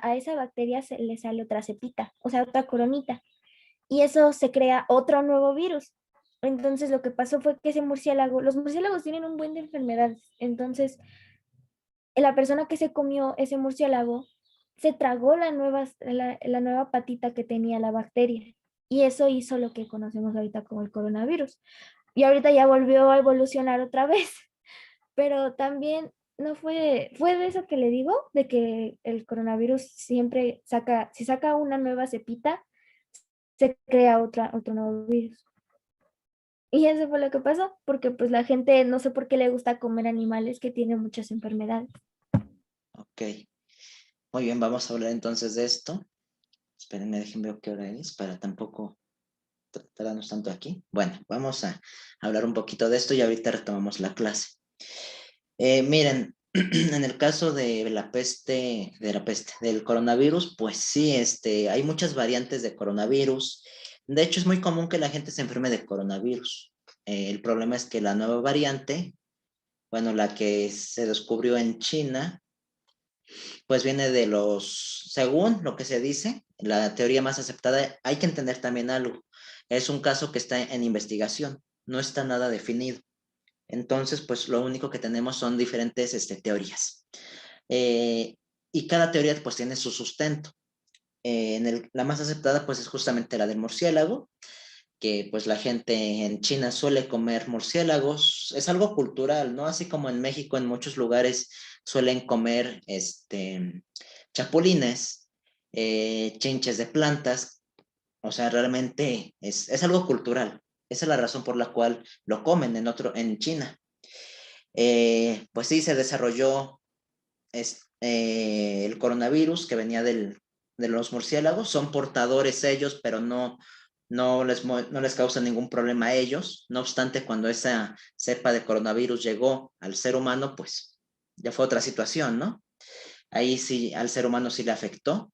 a esa bacteria se le sale otra cepita, o sea, otra coronita, y eso se crea otro nuevo virus. Entonces lo que pasó fue que ese murciélago, los murciélagos tienen un buen de enfermedades, entonces la persona que se comió ese murciélago se tragó la nueva patita que tenía la bacteria, y eso hizo lo que conocemos ahorita como el coronavirus. Y ahorita ya volvió a evolucionar otra vez, pero también no fue de eso que le digo, de que el coronavirus siempre si saca una nueva cepita, se crea otro nuevo virus. Y eso fue lo que pasó, porque pues la gente no sé por qué le gusta comer animales que tienen muchas enfermedades. Ok. Muy bien, vamos a hablar entonces de esto. Espérenme, déjenme ver qué hora es para tampoco tardarnos tanto aquí. Bueno, vamos a hablar un poquito de esto y ahorita retomamos la clase. Miren, en el caso del coronavirus, pues sí, hay muchas variantes de coronavirus. De hecho, es muy común que la gente se enferme de coronavirus. El problema es que la nueva variante, bueno, la que se descubrió en China, pues viene según lo que se dice, la teoría más aceptada, hay que entender también algo. Es un caso que está en investigación, no está nada definido. Entonces, pues lo único que tenemos son diferentes teorías. Eh, y cada teoría pues tiene su sustento. La más aceptada pues es justamente la del murciélago, que pues la gente en China suele comer murciélagos. Es algo cultural, ¿no? Así como en México en muchos lugares suelen comer chapulines, chinches de plantas. O sea, realmente es algo cultural. Esa es la razón por la cual lo comen en China. Pues sí, se desarrolló el coronavirus que venía de los murciélagos. Son portadores ellos, pero no les causa ningún problema a ellos. No obstante, cuando esa cepa de coronavirus llegó al ser humano, pues ya fue otra situación, ¿no? Ahí sí, al ser humano sí le afectó.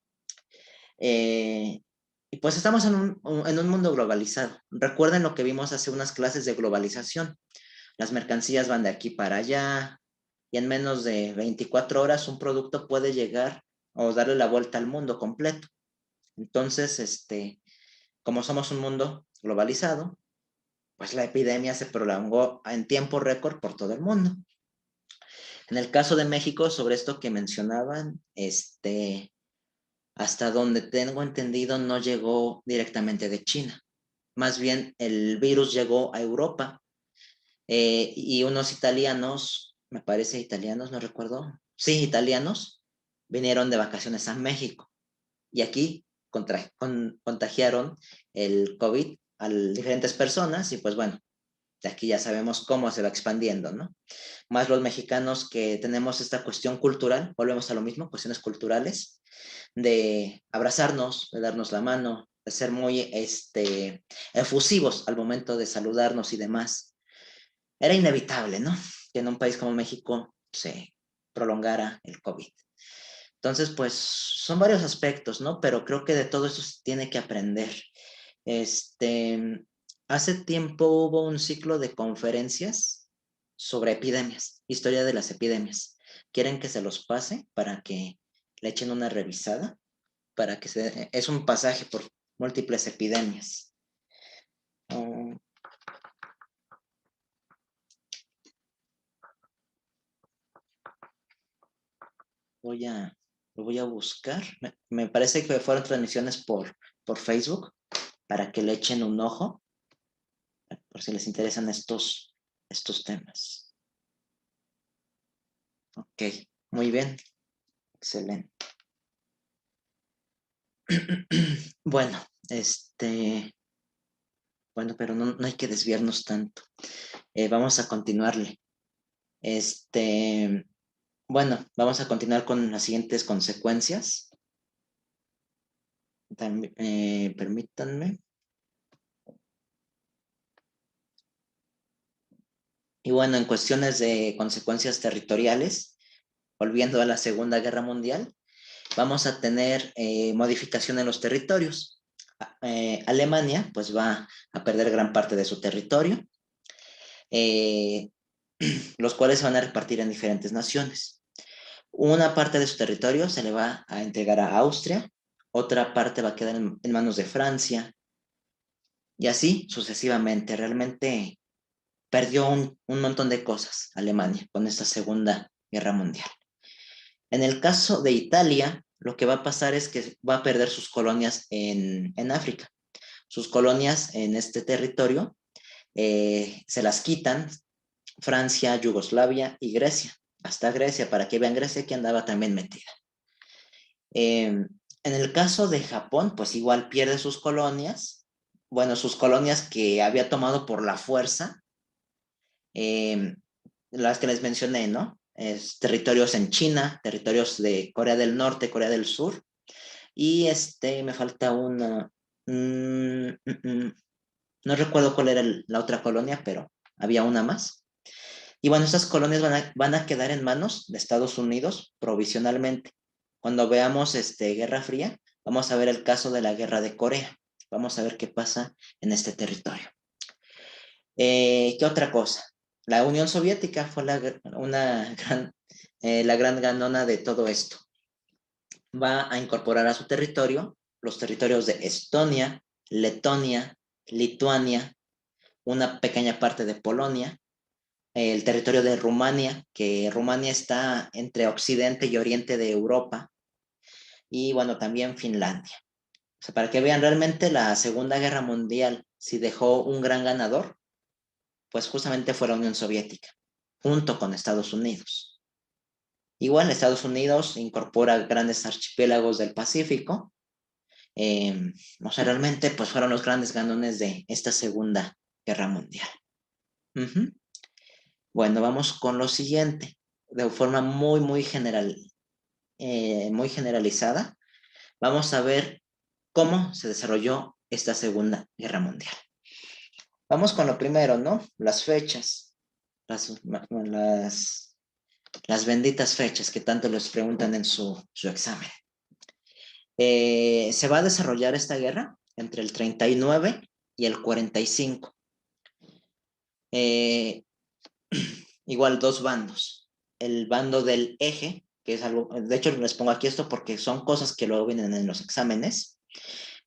Y pues estamos en un mundo globalizado. Recuerden lo que vimos hace unas clases de globalización. Las mercancías van de aquí para allá y en menos de 24 horas un producto puede llegar o darle la vuelta al mundo completo. Entonces, como somos un mundo globalizado, pues la epidemia se prolongó en tiempo récord por todo el mundo. En el caso de México, sobre esto que mencionaban, hasta donde tengo entendido, no llegó directamente de China. Más bien, el virus llegó a Europa y unos italianos, me parece italianos, no recuerdo, sí, italianos, vinieron de vacaciones a México y aquí contagiaron el COVID a diferentes personas y pues bueno, de aquí ya sabemos cómo se va expandiendo, ¿no? Más los mexicanos que tenemos esta cuestión cultural, volvemos a lo mismo, cuestiones culturales, de abrazarnos, de darnos la mano, de ser muy efusivos al momento de saludarnos y demás. Era inevitable, ¿no? Que en un país como México se prolongara el COVID. Entonces, pues son varios aspectos, ¿no? Pero creo que de todo eso se tiene que aprender. Hace tiempo hubo un ciclo de conferencias sobre epidemias, historia de las epidemias. ¿Quieren que se los pase para que le echen una revisada? Es un pasaje por múltiples epidemias. Lo voy a buscar. Me parece que fueron transmisiones por Facebook para que le echen un ojo, por si les interesan estos estos temas. Ok, muy bien. Excelente. Bueno, bueno, pero no hay que desviarnos tanto. Vamos a continuarle. Bueno, vamos a continuar con las siguientes consecuencias. Permítanme. Y bueno, en cuestiones de consecuencias territoriales, volviendo a la Segunda Guerra Mundial, vamos a tener modificación en los territorios. Alemania pues va a perder gran parte de su territorio, los cuales se van a repartir en diferentes naciones. Una parte de su territorio se le va a entregar a Austria, otra parte va a quedar en manos de Francia, y así sucesivamente. Realmente perdió un montón de cosas Alemania con esta Segunda Guerra Mundial. En el caso de Italia, lo que va a pasar es que va a perder sus colonias en África. Sus colonias en este territorio se las quitan Francia, Yugoslavia y Grecia. Hasta Grecia, para que vean Grecia que andaba también metida. En el caso de Japón, pues igual pierde sus colonias. Bueno, sus colonias que había tomado por la fuerza, las que les mencioné, ¿no? Territorios en China, territorios de Corea del Norte, Corea del Sur, y me falta una, no recuerdo cuál era la otra colonia, pero había una más. Y bueno, estas colonias van a quedar en manos de Estados Unidos provisionalmente. Cuando veamos Guerra Fría, vamos a ver el caso de la Guerra de Corea. Vamos a ver qué pasa en este territorio. ¿Qué otra cosa? La Unión Soviética fue la gran ganona de todo esto. Va a incorporar a su territorio los territorios de Estonia, Letonia, Lituania, una pequeña parte de Polonia, el territorio de Rumania, que Rumania está entre occidente y oriente de Europa, y bueno, también Finlandia. O sea, para que vean realmente la Segunda Guerra Mundial, si dejó un gran ganador, pues justamente fue la Unión Soviética, junto con Estados Unidos. Igual Estados Unidos incorpora grandes archipiélagos del Pacífico. O sea, realmente pues fueron los grandes ganones de esta Segunda Guerra Mundial. Bueno, vamos con lo siguiente, de forma muy generalizada. Vamos a ver cómo se desarrolló esta Segunda Guerra Mundial. Vamos con lo primero, ¿no? Las fechas, las benditas fechas que tanto les preguntan en su examen. Se va a desarrollar esta guerra entre el 39 y el 45. Igual dos bandos. El bando del eje, que es algo, de hecho les pongo aquí esto porque son cosas que luego vienen en los exámenes.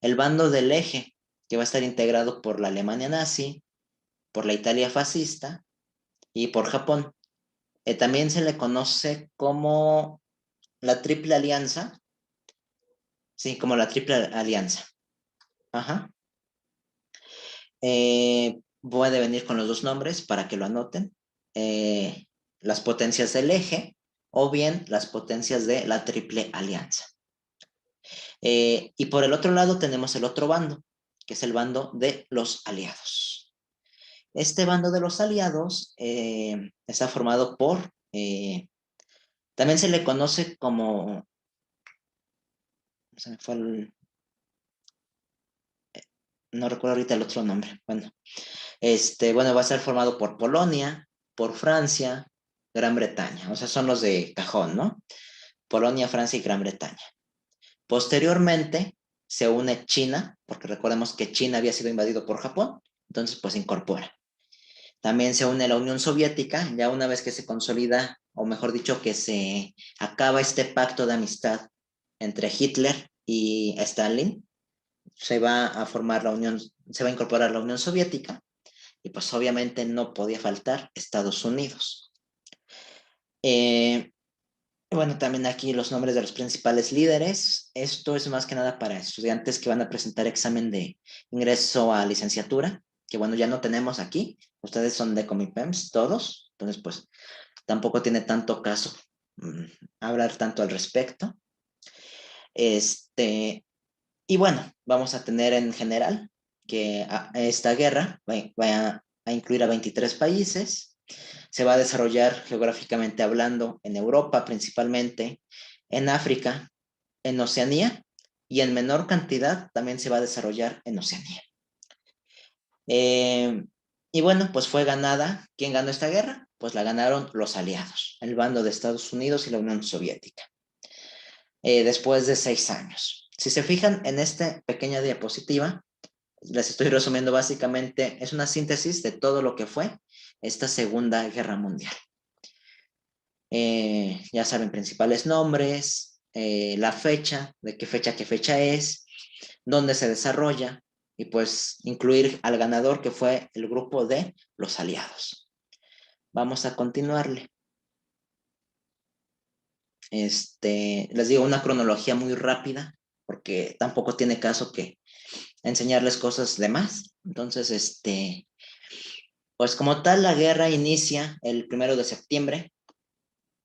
El bando del eje, que va a estar integrado por la Alemania nazi, por la Italia fascista y por Japón. También se le conoce como la Triple Alianza. Sí, como la Triple Alianza. Ajá. Puede venir con los dos nombres para que lo anoten. Las potencias del eje o bien las potencias de la Triple Alianza. Y por el otro lado tenemos el otro bando, que es el bando de los aliados. Este bando de los aliados está formado por, también se le conoce como, se me fue no recuerdo ahorita el otro nombre, bueno, bueno, va a ser formado por Polonia, por Francia, Gran Bretaña, o sea, son los de cajón, ¿no? Polonia, Francia y Gran Bretaña. Posteriormente se une China, porque recordemos que China había sido invadido por Japón, entonces pues se incorpora. También se une la Unión Soviética, ya una vez que se consolida, o mejor dicho, que se acaba este pacto de amistad entre Hitler y Stalin, se va a formar la Unión, se va a incorporar la Unión Soviética, y pues obviamente no podía faltar Estados Unidos. Bueno, también aquí los nombres de los principales líderes. Esto es más que nada para estudiantes que van a presentar examen de ingreso a licenciatura. que bueno, ya no tenemos aquí. Ustedes son de Comipems, todos, entonces pues tampoco tiene tanto caso hablar tanto al respecto. Y bueno, vamos a tener en general que esta guerra va a incluir a 23 países. Se va a desarrollar geográficamente hablando en Europa principalmente, en África, en Oceanía y en menor cantidad también se va a desarrollar en Oceanía. Y bueno, pues fue ganada. ¿Quién ganó esta guerra? Pues la ganaron los aliados, el bando de Estados Unidos y la Unión Soviética, después de 6 años. Si se fijan en esta pequeña diapositiva, les estoy resumiendo básicamente, es una síntesis de todo lo que fue esta Segunda Guerra Mundial. Ya saben, principales nombres, la fecha, de qué fecha es, dónde se desarrolla, y pues incluir al ganador que fue el grupo de los aliados. Vamos a continuarle. Les digo una cronología muy rápida, porque tampoco tiene caso que enseñarles cosas de más. Entonces, pues como tal, la guerra inicia el 1 de septiembre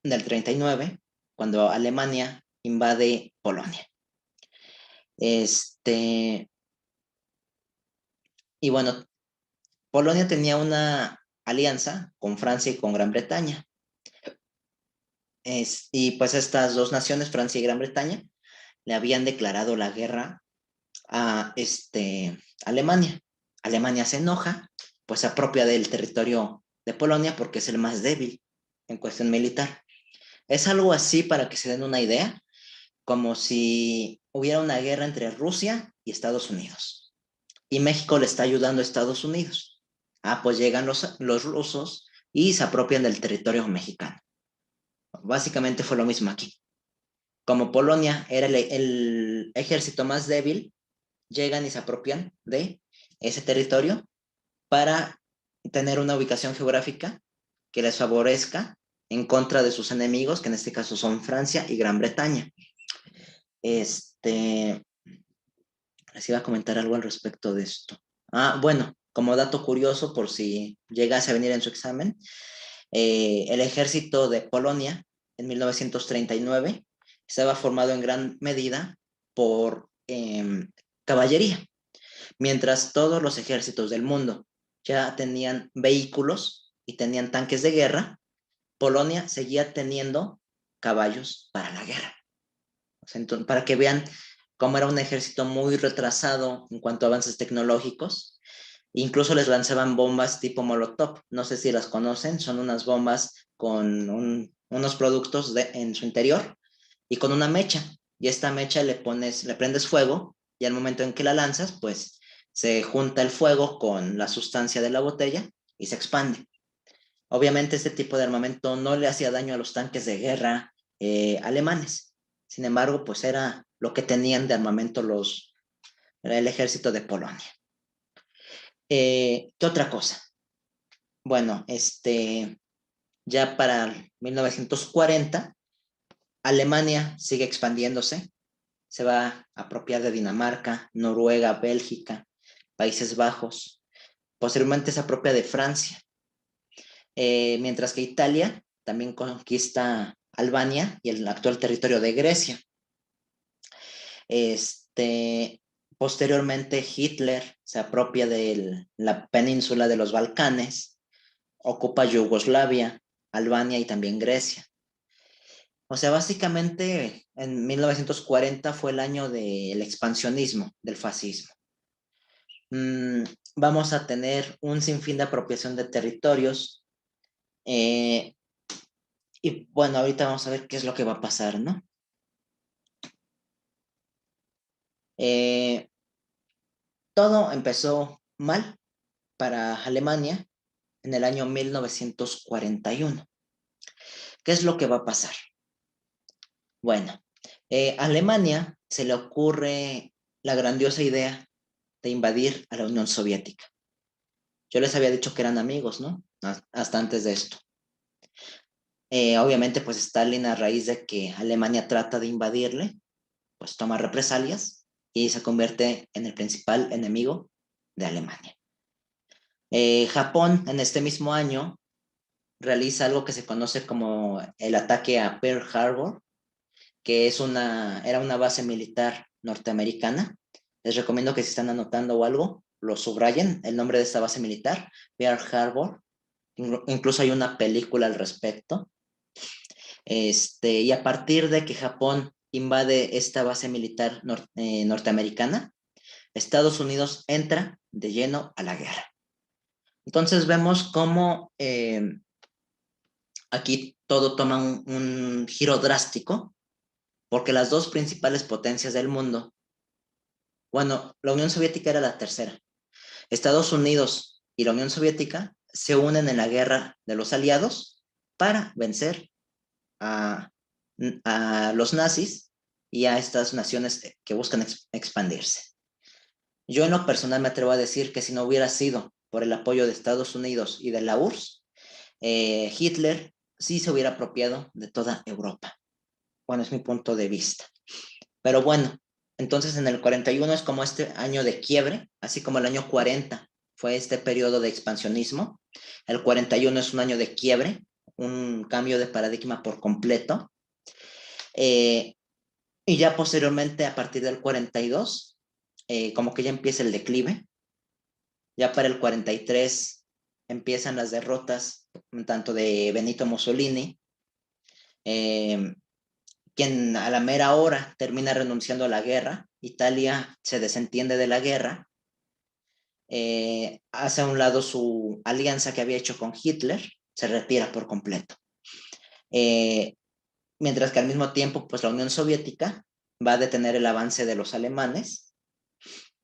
del 39, cuando Alemania invade Polonia. Y bueno, Polonia tenía una alianza con Francia y con Gran Bretaña. Y pues estas dos naciones, Francia y Gran Bretaña, le habían declarado la guerra a Alemania. Alemania se enoja, pues se apropia del territorio de Polonia porque es el más débil en cuestión militar. Es algo así, para que se den una idea, como si hubiera una guerra entre Rusia y Estados Unidos. Y México le está ayudando a Estados Unidos. Pues llegan los rusos y se apropian del territorio mexicano. Básicamente fue lo mismo aquí. Como Polonia era el ejército más débil, llegan y se apropian de ese territorio para tener una ubicación geográfica que les favorezca en contra de sus enemigos, que en este caso son Francia y Gran Bretaña. Les iba a comentar algo al respecto de esto. Bueno, como dato curioso, por si llegase a venir en su examen, el ejército de Polonia en 1939 estaba formado en gran medida por caballería, mientras todos los ejércitos del mundo ya tenían vehículos y tenían tanques de guerra. Polonia seguía teniendo caballos para la guerra. O sea, entonces, para que vean cómo era un ejército muy retrasado en cuanto a avances tecnológicos. Incluso les lanzaban bombas tipo Molotov. No sé si las conocen. Son unas bombas con unos productos en su interior y con una mecha. Y esta mecha le prendes fuego, y al momento en que la lanzas, pues se junta el fuego con la sustancia de la botella y se expande. Obviamente este tipo de armamento no le hacía daño a los tanques de guerra alemanes. Sin embargo, pues era lo que tenían de armamento el ejército de Polonia. ¿Qué otra cosa? Bueno, ya para 1940, Alemania sigue expandiéndose. Se va a apropiar de Dinamarca, Noruega, Bélgica, Países Bajos. Posteriormente se apropia de Francia. Mientras que Italia también conquista Albania y el actual territorio de Grecia. Posteriormente Hitler se apropia de la península de los Balcanes, ocupa Yugoslavia, Albania y también Grecia. O sea, básicamente en 1940 fue el año del expansionismo, del fascismo. Vamos a tener un sinfín de apropiación de territorios. Y bueno, ahorita vamos a ver qué es lo que va a pasar, ¿no? Todo empezó mal para Alemania en el año 1941. ¿Qué es lo que va a pasar? Bueno, a Alemania se le ocurre la grandiosa idea de invadir a la Unión Soviética. Yo les había dicho que eran amigos, ¿no? Hasta antes de esto. Obviamente, pues Stalin, a raíz de que Alemania trata de invadirle, pues toma represalias y se convierte en el principal enemigo de Alemania. Japón en este mismo año realiza algo que se conoce como el ataque a Pearl Harbor, que era una base militar norteamericana. Les recomiendo que si están anotando o algo, lo subrayen, el nombre de esta base militar, Pearl Harbor. Incluso hay una película al respecto. Y a partir de que Japón invade esta base militar norteamericana, Estados Unidos entra de lleno a la guerra. Entonces vemos cómo aquí todo toma un giro drástico, porque las dos principales potencias del mundo, bueno, la Unión Soviética era la tercera. Estados Unidos y la Unión Soviética se unen en la guerra de los aliados para vencer a los nazis y a estas naciones que buscan expandirse. Yo en lo personal me atrevo a decir que si no hubiera sido por el apoyo de Estados Unidos y de la URSS, Hitler sí se hubiera apropiado de toda Europa. Bueno, es mi punto de vista. Pero bueno, entonces en el 41 es como este año de quiebre, así como el año 40 fue este periodo de expansionismo. El 41 es un año de quiebre, un cambio de paradigma por completo. Y ya posteriormente, a partir del 42, como que ya empieza el declive. Ya para el 43 empiezan las derrotas, tanto de Benito Mussolini, quien a la mera hora termina renunciando a la guerra. Italia se desentiende de la guerra, hace a un lado su alianza que había hecho con Hitler, se retira por completo. Mientras que al mismo tiempo, pues la Unión Soviética va a detener el avance de los alemanes.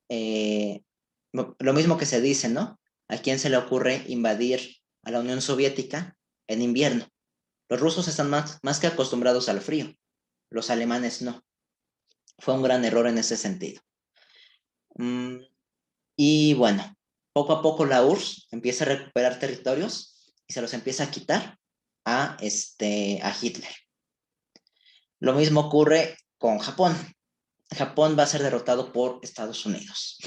Lo mismo que se dice, ¿no? ¿A quién se le ocurre invadir a la Unión Soviética en invierno? Los rusos están más que acostumbrados al frío, los alemanes no. Fue un gran error en ese sentido. Y bueno, poco a poco la URSS empieza a recuperar territorios y se los empieza a quitar a Hitler. Lo mismo ocurre con Japón. Japón va a ser derrotado por Estados Unidos.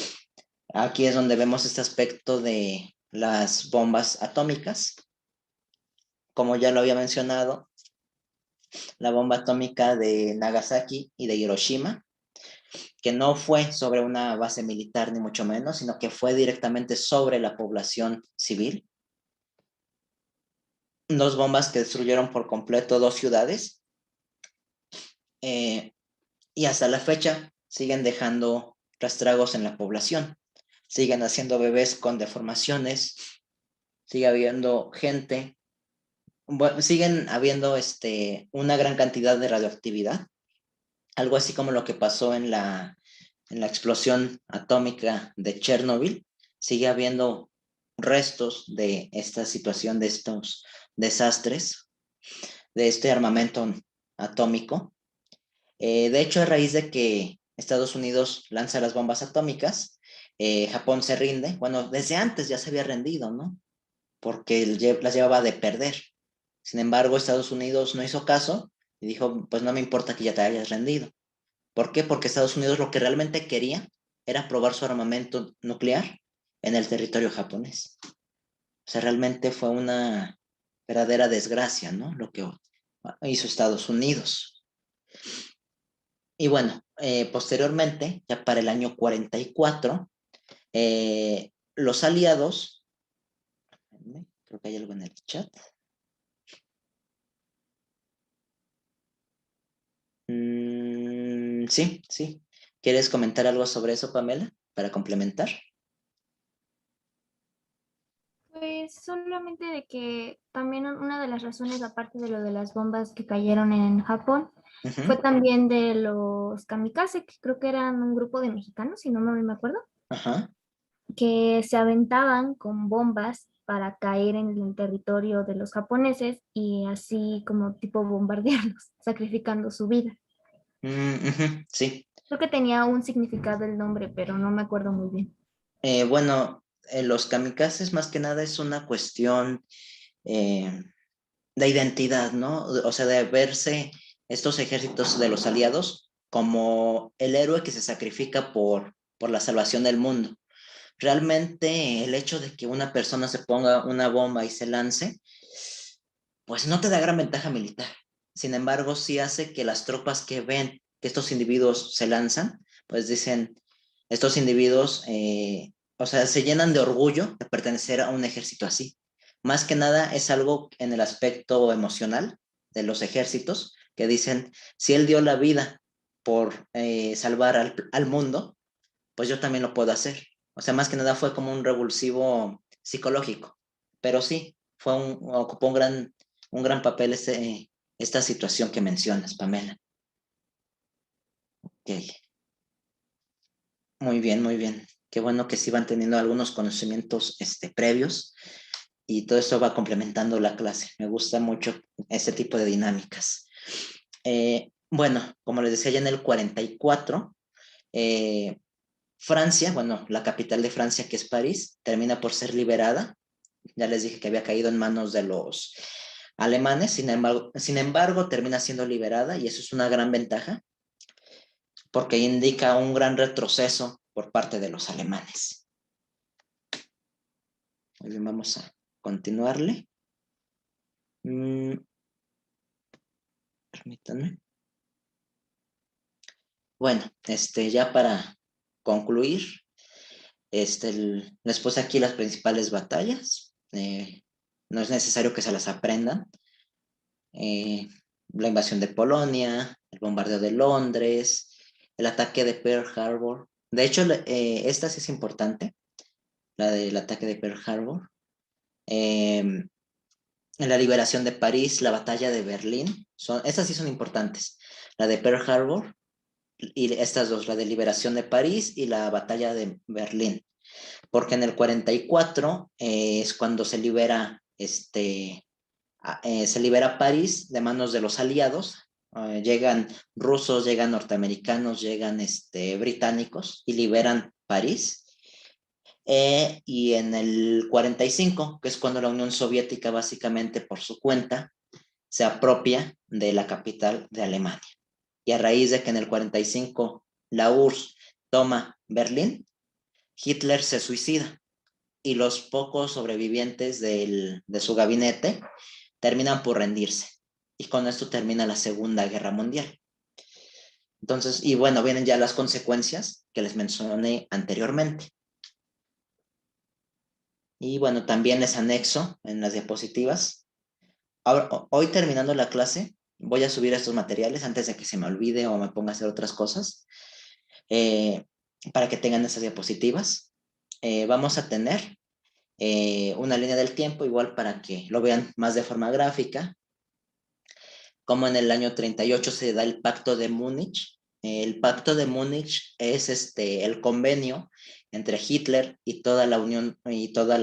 Aquí es donde vemos este aspecto de las bombas atómicas. Como ya lo había mencionado, la bomba atómica de Nagasaki y de Hiroshima, que no fue sobre una base militar ni mucho menos, sino que fue directamente sobre la población civil. Dos bombas que destruyeron por completo dos ciudades. Y hasta la fecha siguen dejando estragos en la población. Siguen haciendo bebés con deformaciones, sigue habiendo gente, bueno, siguen habiendo una gran cantidad de radioactividad, algo así como lo que pasó en la explosión atómica de Chernobyl. Sigue habiendo restos de esta situación, de estos desastres, de este armamento atómico. De hecho, a raíz de que Estados Unidos lanza las bombas atómicas, Japón se rinde. Bueno, desde antes ya se había rendido, ¿no? Porque las llevaba de perder. Sin embargo, Estados Unidos no hizo caso y dijo, pues no me importa que ya te hayas rendido. ¿Por qué? Porque Estados Unidos lo que realmente quería era probar su armamento nuclear en el territorio japonés. O sea, realmente fue una verdadera desgracia, ¿no? Lo que hizo Estados Unidos. Y bueno, posteriormente, ya para el año 44, los aliados, creo que hay algo en el chat. Sí, sí. ¿Quieres comentar algo sobre eso, Pamela, para complementar? Pues solamente de que también una de las razones, aparte de lo de las bombas que cayeron en Japón, fue también de los kamikaze, que creo que eran un grupo de mexicanos, si no me acuerdo, Ajá. que se aventaban con bombas para caer en el territorio de los japoneses y así como tipo bombardearlos, sacrificando su vida. Sí. Creo que tenía un significado el nombre, pero no me acuerdo muy bien. Bueno, los kamikazes más que nada es una cuestión de identidad, ¿no? O sea, de verse estos ejércitos de los aliados como el héroe que se sacrifica por la salvación del mundo. realmente el hecho de que una persona se ponga una bomba y se lance, pues no te da gran ventaja militar. Sin embargo, sí hace que las tropas que ven que estos individuos se lanzan, pues dicen, estos individuos, o sea, se llenan de orgullo de pertenecer a un ejército así. Más que nada es algo en el aspecto emocional de los ejércitos, que dicen, si él dio la vida por salvar al mundo, pues yo también lo puedo hacer. O sea, más que nada fue como un revulsivo psicológico. Pero sí, ocupó un gran papel esta situación que mencionas, Pamela. Ok, muy bien, muy bien. Qué bueno que sí van teniendo algunos conocimientos previos y todo esto va complementando la clase. Me gusta mucho este tipo de dinámicas. Bueno, como les decía, ya en el 44, Francia, bueno, la capital de Francia, que es París, termina por ser liberada. Ya les dije que había caído en manos de los alemanes, sin embargo, termina siendo liberada y eso es una gran ventaja porque indica un gran retroceso por parte de los alemanes. Muy bien, vamos a continuarle. Permítanme. Bueno, ya para concluir, les puse aquí las principales batallas. No es necesario que se las aprendan. eh, la invasión de Polonia, el bombardeo de Londres, el ataque de Pearl Harbor. De hecho, esta sí es importante, la del ataque de Pearl Harbor. En la liberación de París, la batalla de Berlín, estas sí son importantes. La de Pearl Harbor y estas dos, la de liberación de París y la batalla de Berlín. Porque en el 44 es cuando se libera París de manos de los aliados. Llegan rusos, llegan norteamericanos, llegan británicos y liberan París. Y en el 45, que es cuando la Unión Soviética básicamente por su cuenta se apropia de la capital de Alemania. Y a raíz de que en el 45 la URSS toma Berlín, Hitler se suicida y los pocos sobrevivientes de su gabinete terminan por rendirse. Y con esto termina la Segunda Guerra Mundial. Entonces, y bueno, vienen ya las consecuencias que les mencioné anteriormente. Y bueno, también les anexo en las diapositivas. Ahora, hoy terminando la clase, voy a subir estos materiales antes de que se me olvide o me ponga a hacer otras cosas, eh, para que tengan esas diapositivas. Vamos a tener una línea del tiempo, igual para que lo vean más de forma gráfica, como en el año 38 se da el Pacto de Múnich. El Pacto de Múnich es el convenio entre Hitler y toda la Unión y todos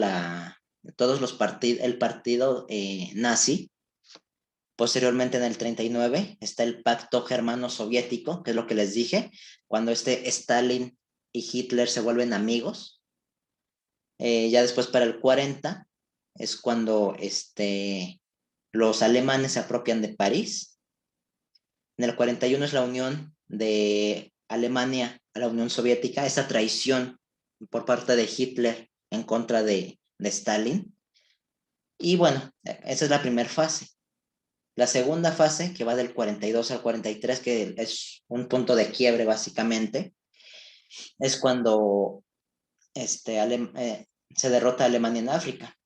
los partidos, el partido nazi. Posteriormente, en el 39, está el Pacto Germano-Soviético, que es lo que les dije, cuando Stalin y Hitler se vuelven amigos. Ya después, para el 40, es cuando los alemanes se apropian de París. En el 41 es la unión de Alemania a la Unión Soviética, esa traición por parte de Hitler en contra de Stalin. Y bueno, esa es la primera fase. La segunda fase, que va del 42 al 43, que es un punto de quiebre básicamente, es cuando se derrota a Alemania en África,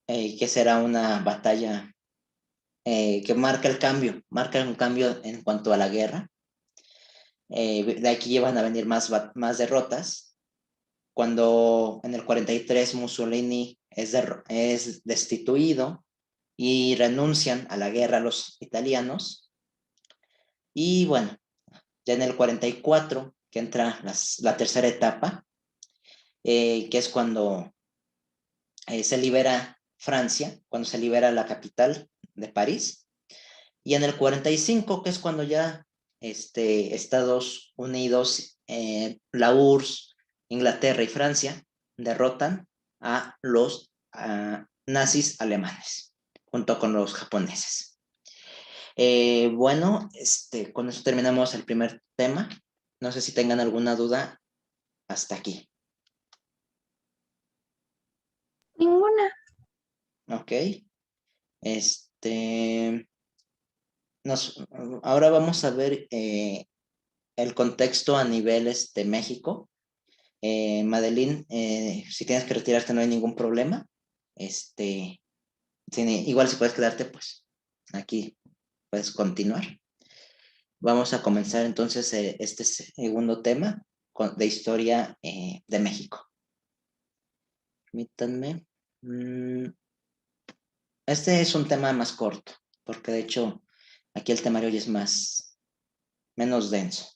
que será una batalla que marca un cambio en cuanto a la guerra. De aquí van a venir más derrotas. Cuando en el 43 Mussolini es destituido y renuncian a la guerra los italianos. Y bueno, ya en el 44, que entra la tercera etapa, que es cuando se libera Francia, cuando se libera la capital de París. Y en el 45, que es cuando ya Estados Unidos, la URSS, Inglaterra y Francia derrotan a los nazis alemanes, junto con los japoneses. Bueno, con eso terminamos el primer tema. No sé si tengan alguna duda hasta aquí. Ninguna. Ok. Ahora vamos a ver el contexto a nivel México. Madeline, si tienes que retirarte no hay ningún problema. Igual si puedes quedarte, pues aquí puedes continuar. Vamos a comenzar entonces este segundo tema de historia de México. Permítanme. Este es un tema más corto, porque de hecho aquí el temario hoy es menos denso.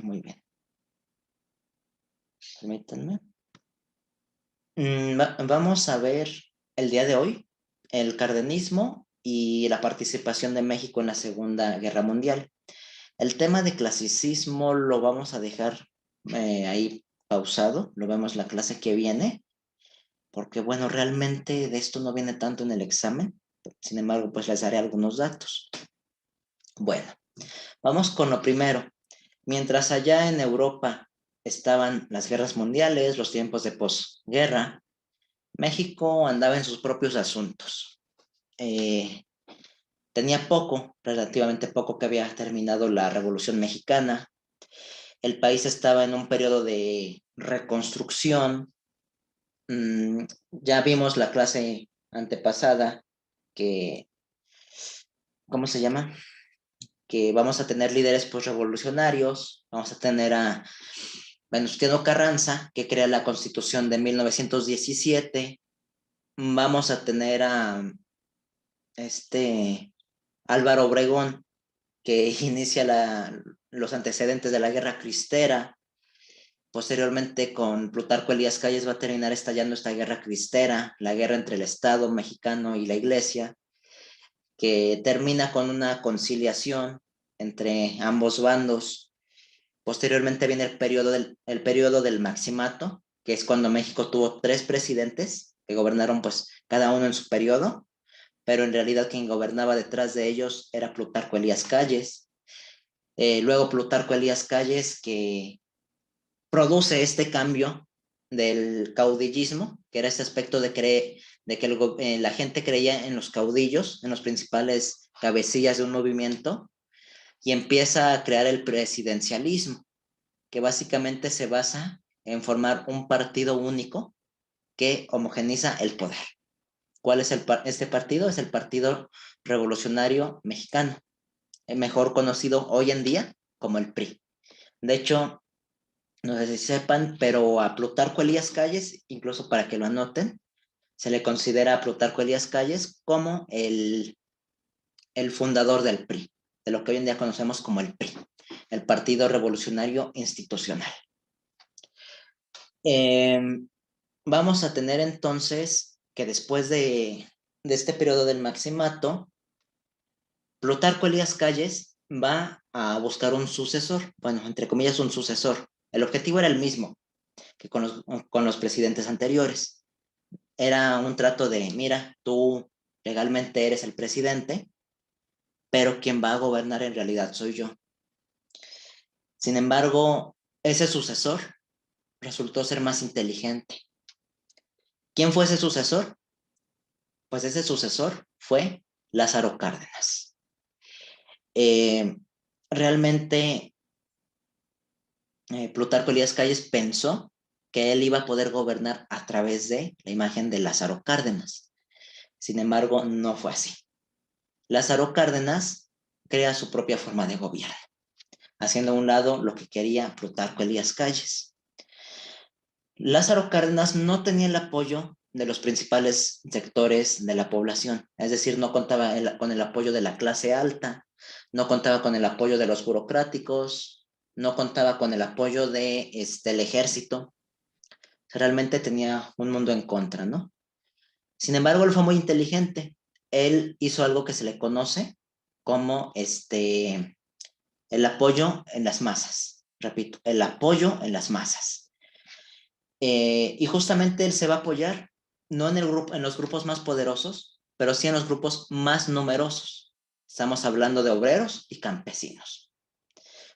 Muy bien. Permítanme. Vamos a ver el día de hoy el cardenismo y la participación de México en la Segunda Guerra Mundial. El tema de clasicismo lo vamos a dejar ahí pausado, lo vemos la clase que viene, porque bueno, realmente de esto no viene tanto en el examen, sin embargo, pues les daré algunos datos. Bueno, vamos con lo primero. Mientras allá en Europa estaban las guerras mundiales, los tiempos de posguerra, México andaba en sus propios asuntos. Tenía relativamente poco que había terminado la Revolución Mexicana. El país estaba en un periodo de reconstrucción. Ya vimos la clase antepasada que, ¿cómo se llama? Que vamos a tener líderes postrevolucionarios, vamos a tener a Venustiano Carranza, que crea la Constitución de 1917, vamos a tener a Álvaro Obregón, que inicia los antecedentes de la Guerra Cristera. Posteriormente, con Plutarco Elías Calles va a terminar estallando esta guerra cristera, la guerra entre el Estado mexicano y la Iglesia, que termina con una conciliación entre ambos bandos. Posteriormente viene el periodo del Maximato, que es cuando México tuvo 3 presidentes que gobernaron pues cada uno en su periodo, pero en realidad quien gobernaba detrás de ellos era Plutarco Elías Calles. Luego Plutarco Elías Calles, que produce este cambio del caudillismo, que era este aspecto de que la gente creía en los caudillos, en los principales cabecillas de un movimiento, y empieza a crear el presidencialismo, que básicamente se basa en formar un partido único que homogeniza el poder. ¿Cuál es este partido? Es el Partido Revolucionario Mexicano, mejor conocido hoy en día como el PRI. De hecho, no sé si sepan, pero a Plutarco Elías Calles, incluso para que lo anoten, se le considera a Plutarco Elías Calles como el fundador del PRI, de lo que hoy en día conocemos como el PRI, el Partido Revolucionario Institucional. Vamos a tener entonces que después de este periodo del Maximato, Plutarco Elías Calles va a buscar un sucesor, bueno, entre comillas un sucesor. El objetivo era el mismo que con los presidentes anteriores. Era un trato de, mira, tú legalmente eres el presidente, pero quien va a gobernar en realidad soy yo. Sin embargo, ese sucesor resultó ser más inteligente. ¿Quién fue ese sucesor? Pues ese sucesor fue Lázaro Cárdenas. Realmente Plutarco Elías Calles pensó que él iba a poder gobernar a través de la imagen de Lázaro Cárdenas. Sin embargo, no fue así. Lázaro Cárdenas crea su propia forma de gobierno, haciendo a un lado lo que quería Plutarco Elías Calles. Lázaro Cárdenas no tenía el apoyo de los principales sectores de la población, es decir, no contaba con el apoyo de la clase alta, no contaba con el apoyo de los burocráticos, no contaba con el apoyo del ejército. Realmente tenía un mundo en contra, ¿no? Sin embargo, él fue muy inteligente. Él hizo algo que se le conoce como el apoyo en las masas. Repito, el apoyo en las masas. Y justamente él se va a apoyar no en los grupos más poderosos, pero sí en los grupos más numerosos. Estamos hablando de obreros y campesinos.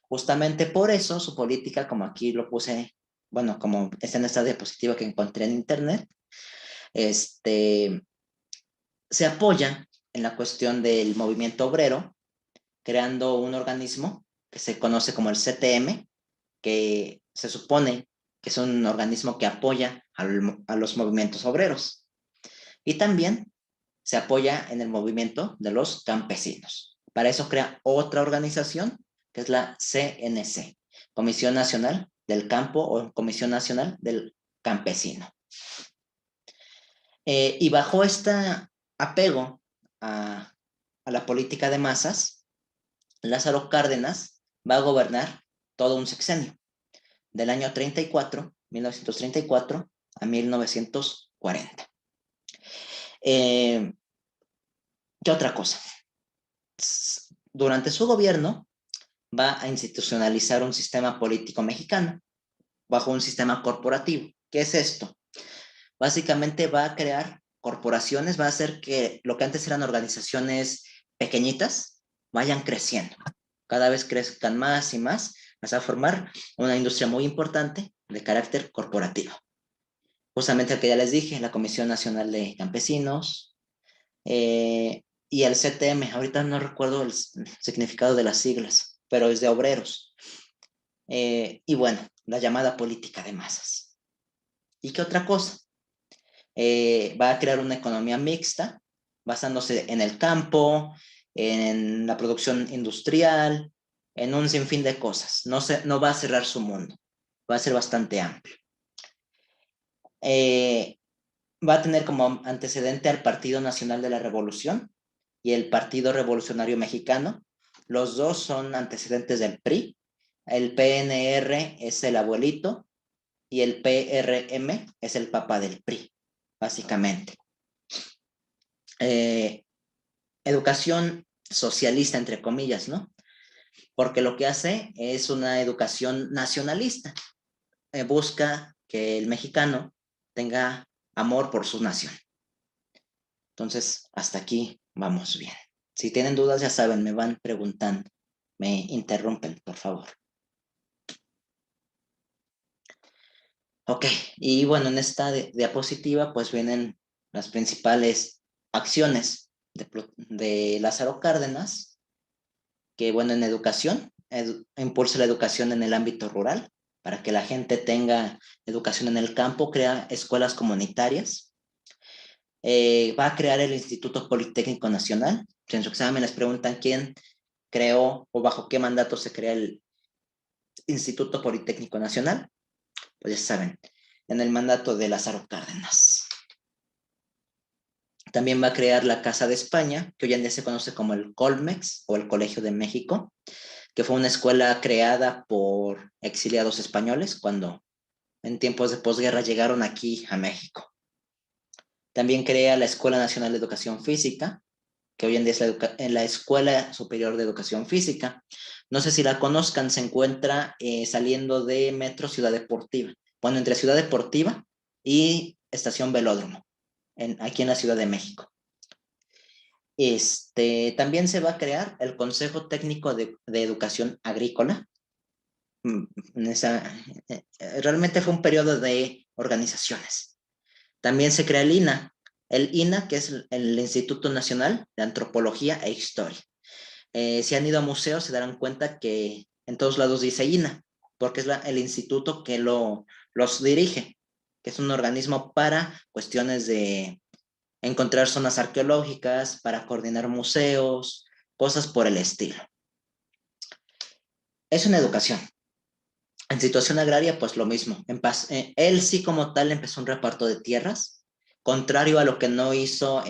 Justamente por eso su política, como aquí lo puse, bueno, como está en esta diapositiva que encontré en internet, Se apoya en la cuestión del movimiento obrero, creando un organismo que se conoce como el CTM, que se supone que es un organismo que apoya a los movimientos obreros. Y también se apoya en el movimiento de los campesinos. Para eso crea otra organización, que es la CNC, Comisión Nacional del Campo o Comisión Nacional del Campesino. Y bajo este apego a la política de masas, Lázaro Cárdenas va a gobernar todo un sexenio, del año 1934 a 1940. ¿Qué otra cosa? Durante su gobierno va a institucionalizar un sistema político mexicano bajo un sistema corporativo. ¿Qué es esto? Básicamente va a crear corporaciones, va a hacer que lo que antes eran organizaciones pequeñitas vayan creciendo. Cada vez crezcan más y más, vas a formar una industria muy importante de carácter corporativo. Justamente el que ya les dije, la Comisión Nacional de Campesinos y el CTM. Ahorita no recuerdo el significado de las siglas, pero es de obreros. Y bueno, la llamada política de masas. ¿Y qué otra cosa? Va a crear una economía mixta, basándose en el campo, en la producción industrial, en un sinfín de cosas. No va a cerrar su mundo, va a ser bastante amplio. Va a tener como antecedente al Partido Nacional de la Revolución y el Partido Revolucionario Mexicano. Los dos son antecedentes del PRI. El PNR es el abuelito y el PRM es el papá del PRI, básicamente. Educación socialista, entre comillas, ¿no? Porque lo que hace es una educación nacionalista. Busca que el mexicano tenga amor por su nación. Entonces, hasta aquí vamos bien. Si tienen dudas, ya saben, me van preguntando. Me interrumpen, por favor. Ok, y bueno, en esta diapositiva pues vienen las principales acciones de Lázaro Cárdenas, que bueno, en educación, impulsa la educación en el ámbito rural, para que la gente tenga educación en el campo, crea escuelas comunitarias, va a crear el Instituto Politécnico Nacional. Si en su examen les preguntan quién creó o bajo qué mandato se crea el Instituto Politécnico Nacional, pues ya saben, en el mandato de Lázaro Cárdenas. También va a crear la Casa de España, que hoy en día se conoce como el Colmex o el Colegio de México, que fue una escuela creada por exiliados españoles cuando en tiempos de posguerra llegaron aquí a México. También crea la Escuela Nacional de Educación Física, que hoy en día es la Escuela Superior de Educación Física. No sé si la conozcan, se encuentra saliendo de Metro Ciudad Deportiva. Bueno, entre Ciudad Deportiva y Estación Velódromo, aquí en la Ciudad de México. También se va a crear el Consejo Técnico de Educación Agrícola. Realmente fue un periodo de organizaciones. También se crea el INA, que es el Instituto Nacional de Antropología e Historia. Si han ido a museos se darán cuenta que en todos lados dice INA, porque es el instituto que los dirige, que es un organismo para cuestiones de encontrar zonas arqueológicas, para coordinar museos, cosas por el estilo. Es una educación. En situación agraria, pues lo mismo. Él sí como tal empezó un reparto de tierras, contrario a lo que no hizo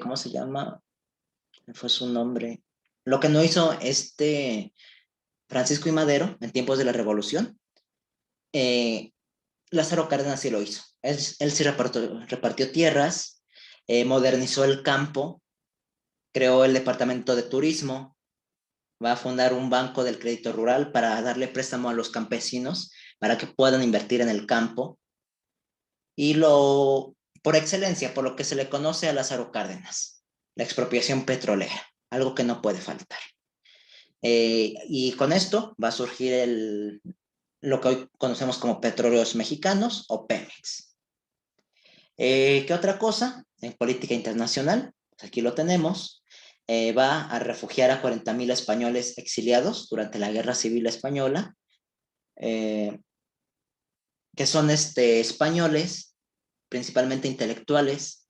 ¿cómo se llama? Fue su nombre. Lo que no hizo Francisco I. Madero en tiempos de la Revolución. Lázaro Cárdenas sí lo hizo. Él sí repartió tierras, modernizó el campo, creó el departamento de turismo, va a fundar un banco del crédito rural para darle préstamo a los campesinos para que puedan invertir en el campo. Y por excelencia, por lo que se le conoce a Lázaro Cárdenas, la expropiación petrolera, algo que no puede faltar. Y con esto va a surgir lo que hoy conocemos como Petróleos Mexicanos o Pemex. ¿Qué otra cosa? En política internacional, pues aquí lo tenemos, va a refugiar a 40,000 españoles exiliados durante la Guerra Civil Española, eh, que son españoles, principalmente intelectuales,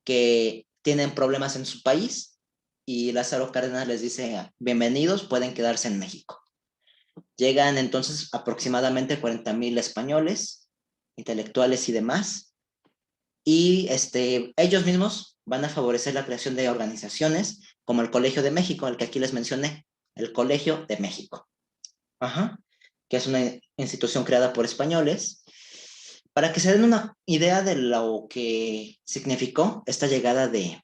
que tienen problemas en su país y Lázaro Cárdenas les dice, bienvenidos, pueden quedarse en México. Llegan entonces aproximadamente 40,000 españoles, intelectuales y demás, y ellos mismos van a favorecer la creación de organizaciones como el Colegio de México, el que aquí les mencioné, el Colegio de México, ajá, que es una institución creada por españoles, para que se den una idea de lo que significó esta llegada de,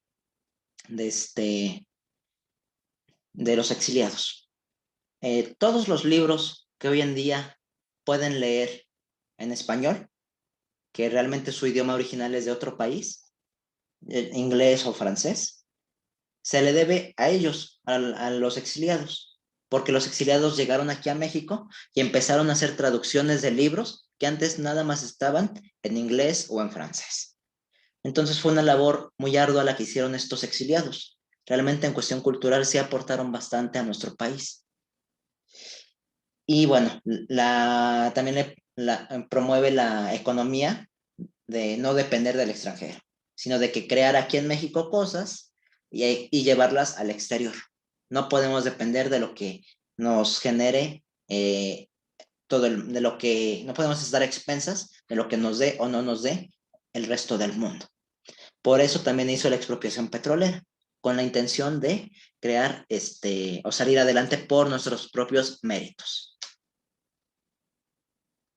este, de los exiliados. Todos los libros que hoy en día pueden leer en español, que realmente su idioma original es de otro país, inglés o francés, se le debe a ellos, a los exiliados, porque los exiliados llegaron aquí a México y empezaron a hacer traducciones de libros que antes nada más estaban en inglés o en francés. Entonces fue una labor muy ardua la que hicieron estos exiliados. Realmente en cuestión cultural sí aportaron bastante a nuestro país. Y bueno, también promueve la economía de no depender del extranjero, sino de que crear aquí en México cosas y llevarlas al exterior. No podemos depender de lo que nos genere de lo que no podemos estar a expensas de lo que nos dé o no nos dé el resto del mundo. Por eso también hizo la expropiación petrolera, con la intención de crear o salir adelante por nuestros propios méritos.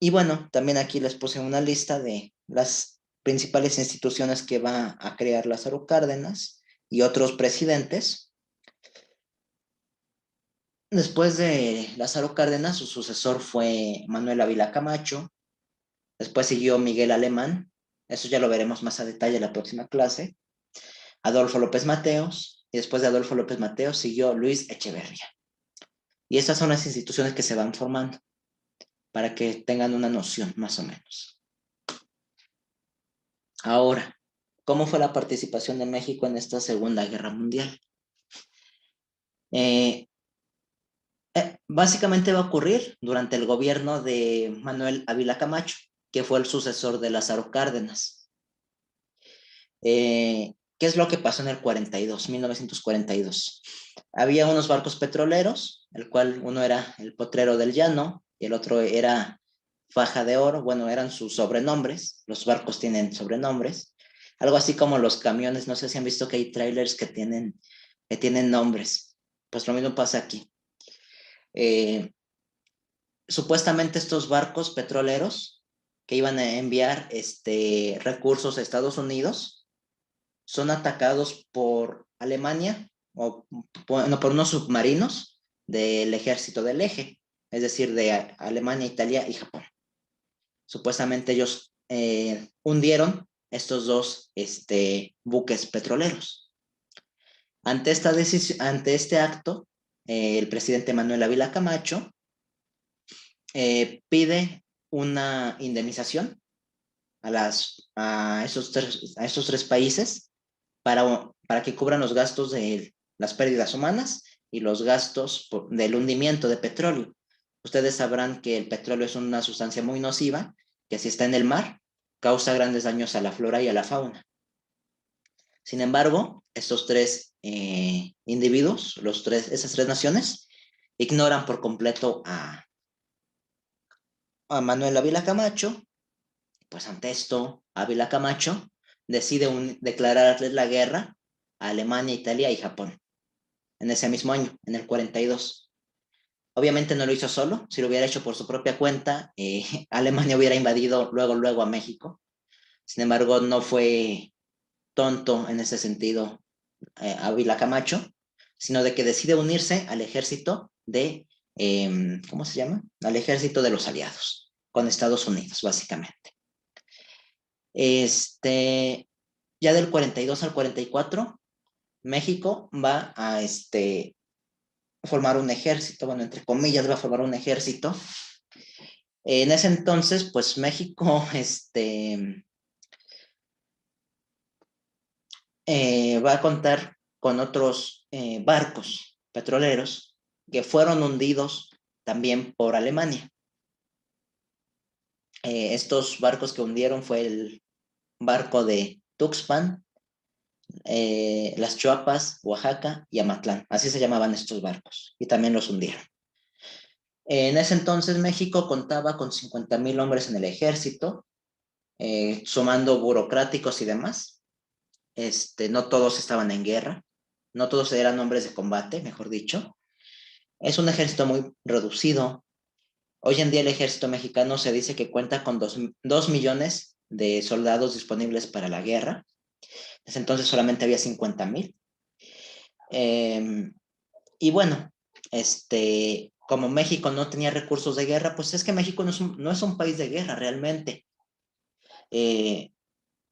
Y bueno, también aquí les puse una lista de las principales instituciones que va a crear Lázaro Cárdenas y otros presidentes. Después de Lázaro Cárdenas, su sucesor fue Manuel Ávila Camacho, después siguió Miguel Alemán, eso ya lo veremos más a detalle en la próxima clase, Adolfo López Mateos, y después de Adolfo López Mateos siguió Luis Echeverría. Y estas son las instituciones que se van formando, para que tengan una noción más o menos. Ahora, ¿cómo fue la participación de México en esta Segunda Guerra Mundial? Básicamente va a ocurrir durante el gobierno de Manuel Ávila Camacho, que fue el sucesor de Lázaro Cárdenas. ¿Qué es lo que pasó en el 1942? Había unos barcos petroleros, el cual uno era el Potrero del Llano y el otro era Faja de Oro. Bueno, eran sus sobrenombres. Los barcos tienen sobrenombres. Algo así como los camiones. No sé si han visto que hay trailers que tienen nombres. Pues lo mismo pasa aquí. Supuestamente estos barcos petroleros que iban a enviar recursos a Estados Unidos son atacados por Alemania o por unos submarinos del ejército del eje, es decir, de Alemania, Italia y Japón. Supuestamente ellos hundieron estos dos buques petroleros. Ante este acto, el presidente Manuel Ávila Camacho pide una indemnización a esos tres países para que cubran los gastos de las pérdidas humanas y los gastos del hundimiento de petróleo. Ustedes sabrán que el petróleo es una sustancia muy nociva, que si está en el mar, causa grandes daños a la flora y a la fauna. Sin embargo, estos tres individuos, esas tres naciones, ignoran por completo a Manuel Ávila Camacho. Pues ante esto, Ávila Camacho decide declararles la guerra a Alemania, Italia y Japón en ese mismo año, en el 42. Obviamente no lo hizo solo, si lo hubiera hecho por su propia cuenta, Alemania hubiera invadido luego a México. Sin embargo, no fue tonto en ese sentido Ávila Camacho, sino de que decide unirse al ejército ¿cómo se llama? Al ejército de los aliados, con Estados Unidos, básicamente. Ya del 42 al 44, México va a formar un ejército, bueno, entre comillas, va a formar un ejército. En ese entonces, pues México, va a contar con otros barcos petroleros que fueron hundidos también por Alemania. Estos barcos que hundieron fue el barco de Tuxpan, Las Chuapas, Oaxaca y Amatlán. Así se llamaban estos barcos y también los hundieron. En ese entonces México contaba con 50,000 hombres en el ejército, sumando burocráticos y demás. No todos estaban en guerra, no todos eran hombres de combate, mejor dicho. Es un ejército muy reducido. Hoy en día el ejército mexicano se dice que cuenta con 2 millones de soldados disponibles para la guerra. Desde entonces solamente había 50,000. Y bueno, como México no tenía recursos de guerra, pues es que México no es un país de guerra realmente.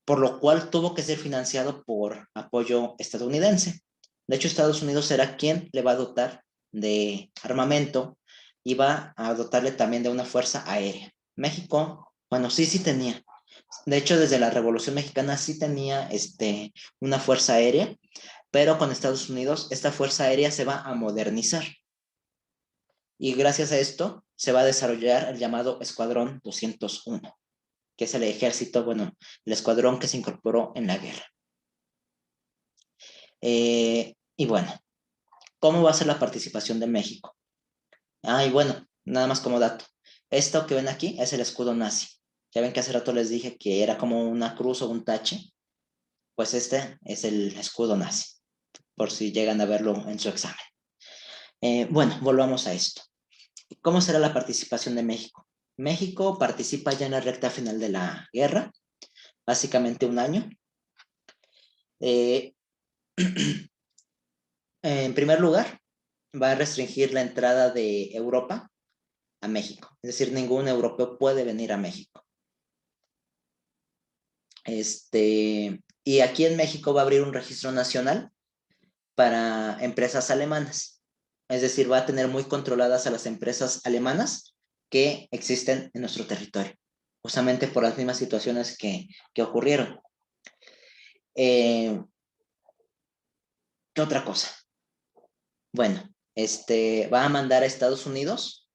Por lo cual tuvo que ser financiado por apoyo estadounidense. De hecho, Estados Unidos será quien le va a dotar de armamento y va a dotarle también de una fuerza aérea. México, bueno, sí tenía. De hecho, desde la Revolución Mexicana sí tenía una fuerza aérea, pero con Estados Unidos esta fuerza aérea se va a modernizar. Y gracias a esto se va a desarrollar el llamado Escuadrón 201, que es el ejército, bueno, el escuadrón que se incorporó en la guerra. Y bueno, ¿cómo va a ser la participación de México? Y bueno, nada más como dato. Esto que ven aquí es el escudo nazi. Ya ven que hace rato les dije que era como una cruz o un tache. Pues este es el escudo nazi, por si llegan a verlo en su examen. Bueno, volvamos a esto. ¿Cómo será la participación de México? México participa ya en la recta final de la guerra, básicamente un año. En primer lugar, va a restringir la entrada de Europa a México. Es decir, ningún europeo puede venir a México. Y aquí en México va a abrir un registro nacional para empresas alemanas. Es decir, va a tener muy controladas a las empresas alemanas que existen en nuestro territorio, justamente por las mismas situaciones que ocurrieron. ¿Qué otra cosa? Bueno, va a mandar a Estados Unidos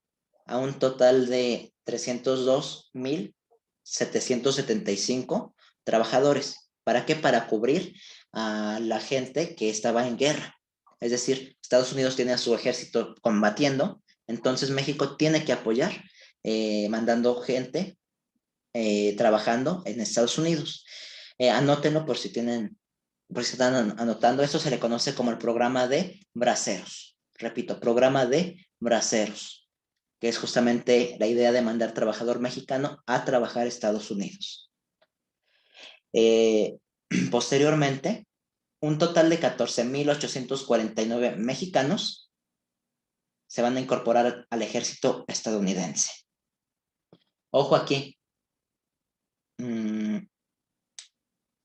a un total de 302,775 trabajadores. ¿Para qué? Para cubrir a la gente que estaba en guerra. Es decir, Estados Unidos tiene a su ejército combatiendo, entonces México tiene que apoyar mandando gente trabajando en Estados Unidos. Anótenlo por si están anotando. Esto se le conoce como el programa de braceros. Repito, programa de braceros, que es justamente la idea de mandar trabajador mexicano a trabajar a Estados Unidos. Posteriormente, un total de 14,849 mexicanos se van a incorporar al ejército estadounidense. Ojo aquí.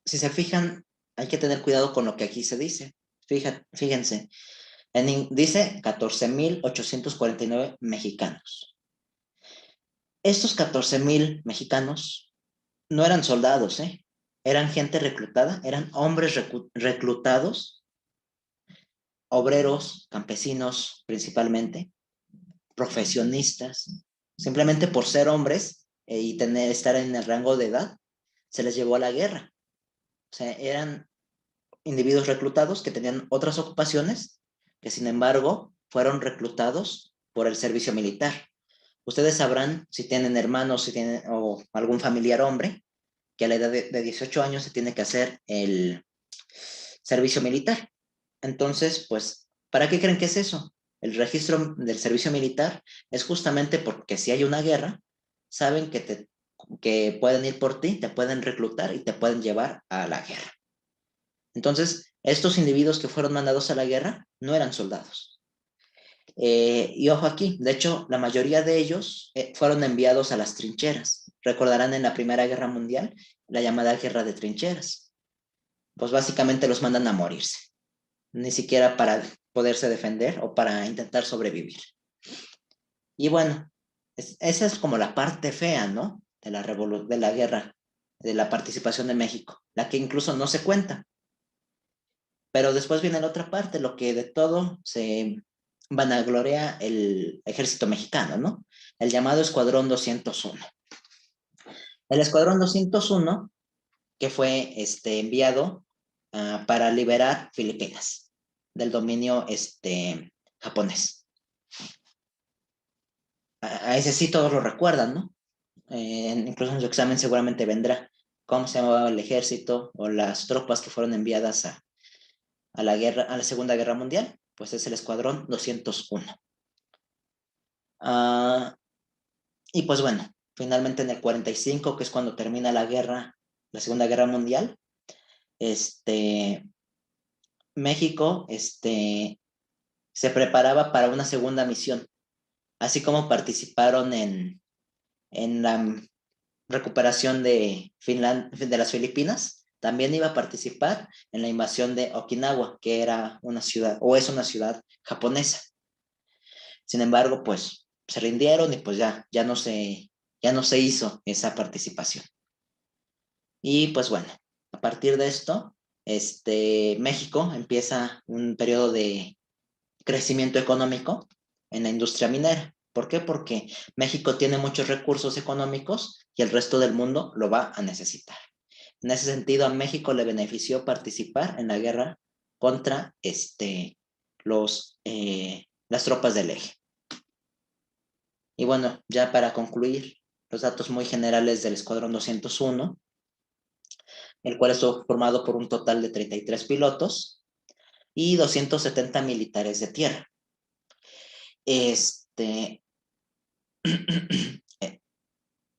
Si se fijan, hay que tener cuidado con lo que aquí se dice. Fíjense, dice 14,849 mexicanos. Estos 14,000 mexicanos no eran soldados, eran gente reclutada, eran hombres reclutados, obreros, campesinos principalmente, profesionistas, simplemente por ser hombres y estar en el rango de edad, se les llevó a la guerra. O sea, eran individuos reclutados que tenían otras ocupaciones, que sin embargo fueron reclutados por el servicio militar. Ustedes sabrán si tienen hermanos o algún familiar hombre, que a la edad de 18 años se tiene que hacer el servicio militar. Entonces, pues, ¿para qué creen que es eso? El registro del servicio militar es justamente porque si hay una guerra, saben que pueden ir por ti, te pueden reclutar y te pueden llevar a la guerra. Entonces, estos individuos que fueron mandados a la guerra no eran soldados. Y ojo aquí, de hecho, la mayoría de ellos fueron enviados a las trincheras. Recordarán en la Primera Guerra Mundial, la llamada Guerra de Trincheras. Pues básicamente los mandan a morirse, ni siquiera para poderse defender o para intentar sobrevivir. Y bueno, esa es como la parte fea, ¿no? De la guerra, de la participación de México, la que incluso no se cuenta. Pero después viene la otra parte, lo que de todo se vanagloria el ejército mexicano, ¿no? El llamado Escuadrón 201. El Escuadrón 201 que fue enviado para liberar Filipinas del dominio japonés. A ese sí todos lo recuerdan, ¿no? Incluso en su examen seguramente vendrá cómo se llamaba el ejército o las tropas que fueron enviadas a la guerra, a la Segunda Guerra Mundial, pues es el Escuadrón 201. Y pues bueno, finalmente en el 45, que es cuando termina la guerra, la Segunda Guerra Mundial, México se preparaba para una segunda misión, así como participaron en la recuperación de las Filipinas, también iba a participar en la invasión de Okinawa, que era una ciudad, o es una ciudad japonesa. Sin embargo, pues se rindieron y pues ya no se hizo esa participación. Y pues bueno, a partir de esto, México empieza un periodo de crecimiento económico en la industria minera. ¿Por qué? Porque México tiene muchos recursos económicos y el resto del mundo lo va a necesitar. En ese sentido, a México le benefició participar en la guerra contra las tropas del eje. Y bueno, ya para concluir, los datos muy generales del Escuadrón 201, el cual estuvo formado por un total de 33 pilotos y 270 militares de tierra.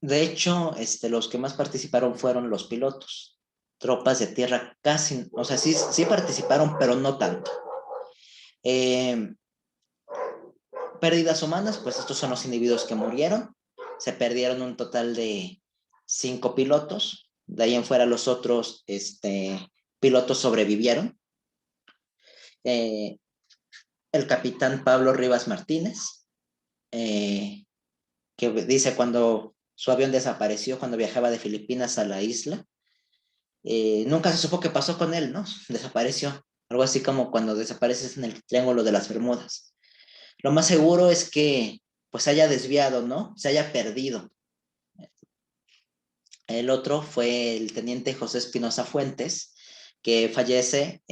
De hecho, los que más participaron fueron los pilotos. Tropas de tierra casi, o sea, sí participaron, pero no tanto. Pérdidas humanas, pues estos son los individuos que murieron. Se perdieron un total de 5 pilotos. De ahí en fuera los otros pilotos sobrevivieron. El capitán Pablo Rivas Martínez, que dice cuando su avión desapareció, cuando viajaba de Filipinas a la isla, nunca se supo qué pasó con él, ¿no? Desapareció. Algo así como cuando desapareces en el Triángulo de las Bermudas. Lo más seguro es que pues se haya desviado, ¿no? Se haya perdido. El otro fue el teniente José Espinosa Fuentes, que fallece,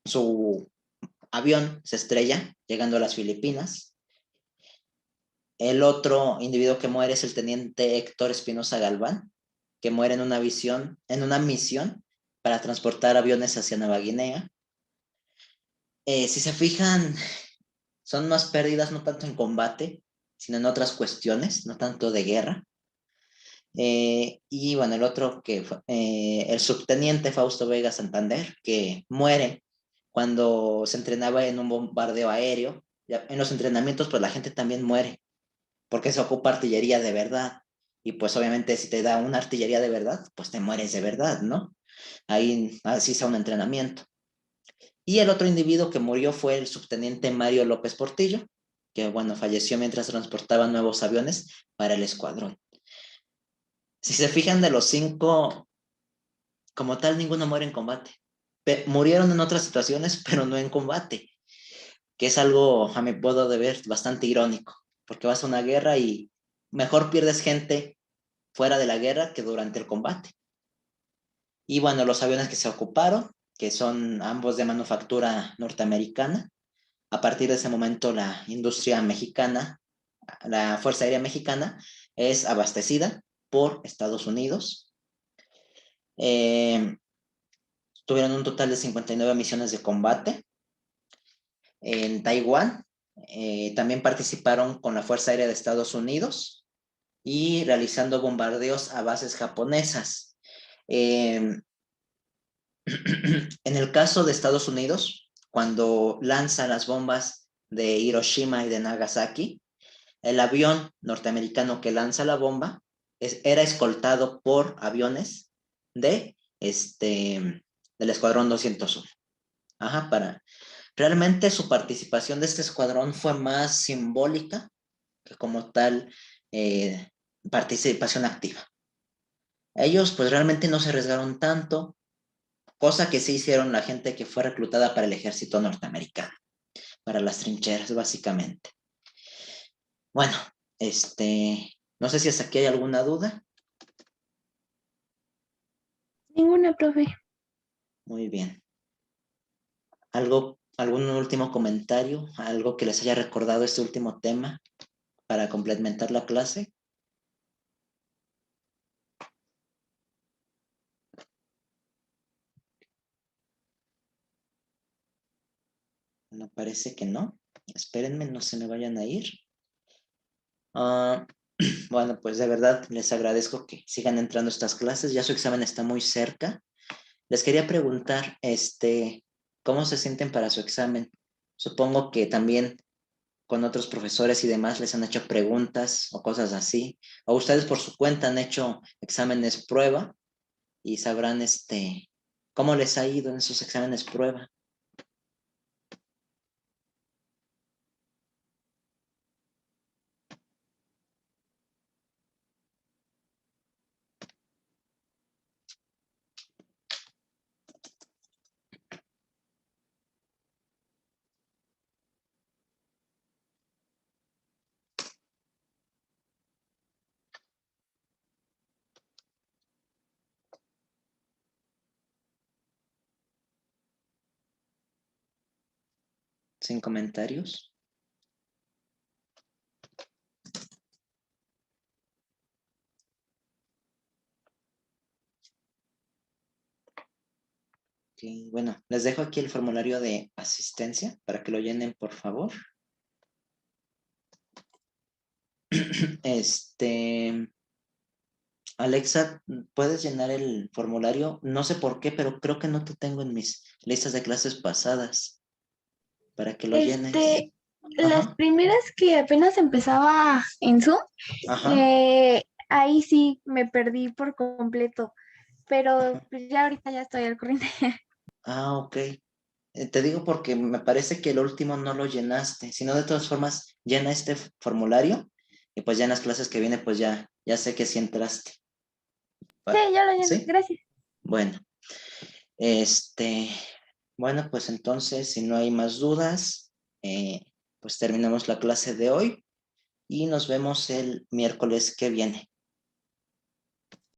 su avión se estrella llegando a las Filipinas. El otro individuo que muere es el teniente Héctor Espinosa Galván, que muere en una misión para transportar aviones hacia Nueva Guinea. Si se fijan, son más pérdidas no tanto en combate, sino en otras cuestiones, no tanto de guerra. Y bueno, el otro que fue el subteniente Fausto Vega Santander, que muere cuando se entrenaba en un bombardeo aéreo. En los entrenamientos, pues la gente también muere, porque se ocupa artillería de verdad. Y pues obviamente si te da una artillería de verdad, pues te mueres de verdad, ¿no? Ahí así sea un entrenamiento. Y el otro individuo que murió fue el subteniente Mario López Portillo, que bueno, falleció mientras transportaba nuevos aviones para el escuadrón. Si se fijan de los 5, como tal, ninguno muere en combate. Murieron en otras situaciones, pero no en combate, que es algo, a mi modo de ver, bastante irónico, porque vas a una guerra y mejor pierdes gente fuera de la guerra que durante el combate. Y bueno, los aviones que se ocuparon, que son ambos de manufactura norteamericana, a partir de ese momento la industria mexicana, la Fuerza Aérea Mexicana, es abastecida por Estados Unidos. Tuvieron un total de 59 misiones de combate. En Taiwán también participaron con la Fuerza Aérea de Estados Unidos y realizando bombardeos a bases japonesas. En el caso de Estados Unidos, cuando lanza las bombas de Hiroshima y de Nagasaki, el avión norteamericano que lanza la bomba era escoltado por aviones del Escuadrón 201. Realmente su participación de este escuadrón fue más simbólica que como tal participación activa. Ellos pues realmente no se arriesgaron tanto, cosa que sí hicieron la gente que fue reclutada para el ejército norteamericano, para las trincheras, básicamente. Bueno, no sé si hasta aquí hay alguna duda. Ninguna, profe. Muy bien. ¿Algún último comentario? ¿Algo que les haya recordado este último tema para complementar la clase? No, parece que no. Espérenme, no se me vayan a ir. Bueno, pues de verdad les agradezco que sigan entrando a estas clases. Ya su examen está muy cerca. Les quería preguntar, ¿cómo se sienten para su examen? Supongo que también con otros profesores y demás les han hecho preguntas o cosas así. O ustedes por su cuenta han hecho exámenes prueba y sabrán, cómo les ha ido en esos exámenes prueba. Sin comentarios. Ok, bueno, les dejo aquí el formulario de asistencia para que lo llenen, por favor. Alexa, ¿puedes llenar el formulario? No sé por qué, pero creo que no te tengo en mis listas de clases pasadas para que lo llenes. Las Ajá, primeras que apenas empezaba en Zoom, ajá, ahí sí me perdí por completo, pero ajá. pues ya ahorita ya estoy al corriente. Ah, ok. Te digo porque me parece que el último no lo llenaste. Si no, de todas formas, llena este formulario y pues ya en las clases que viene, pues ya sé que sí entraste. Sí, ya lo llené, ¿Sí? gracias. Bueno, este, bueno, pues entonces, si no hay más dudas, pues terminamos la clase de hoy y nos vemos el miércoles que viene.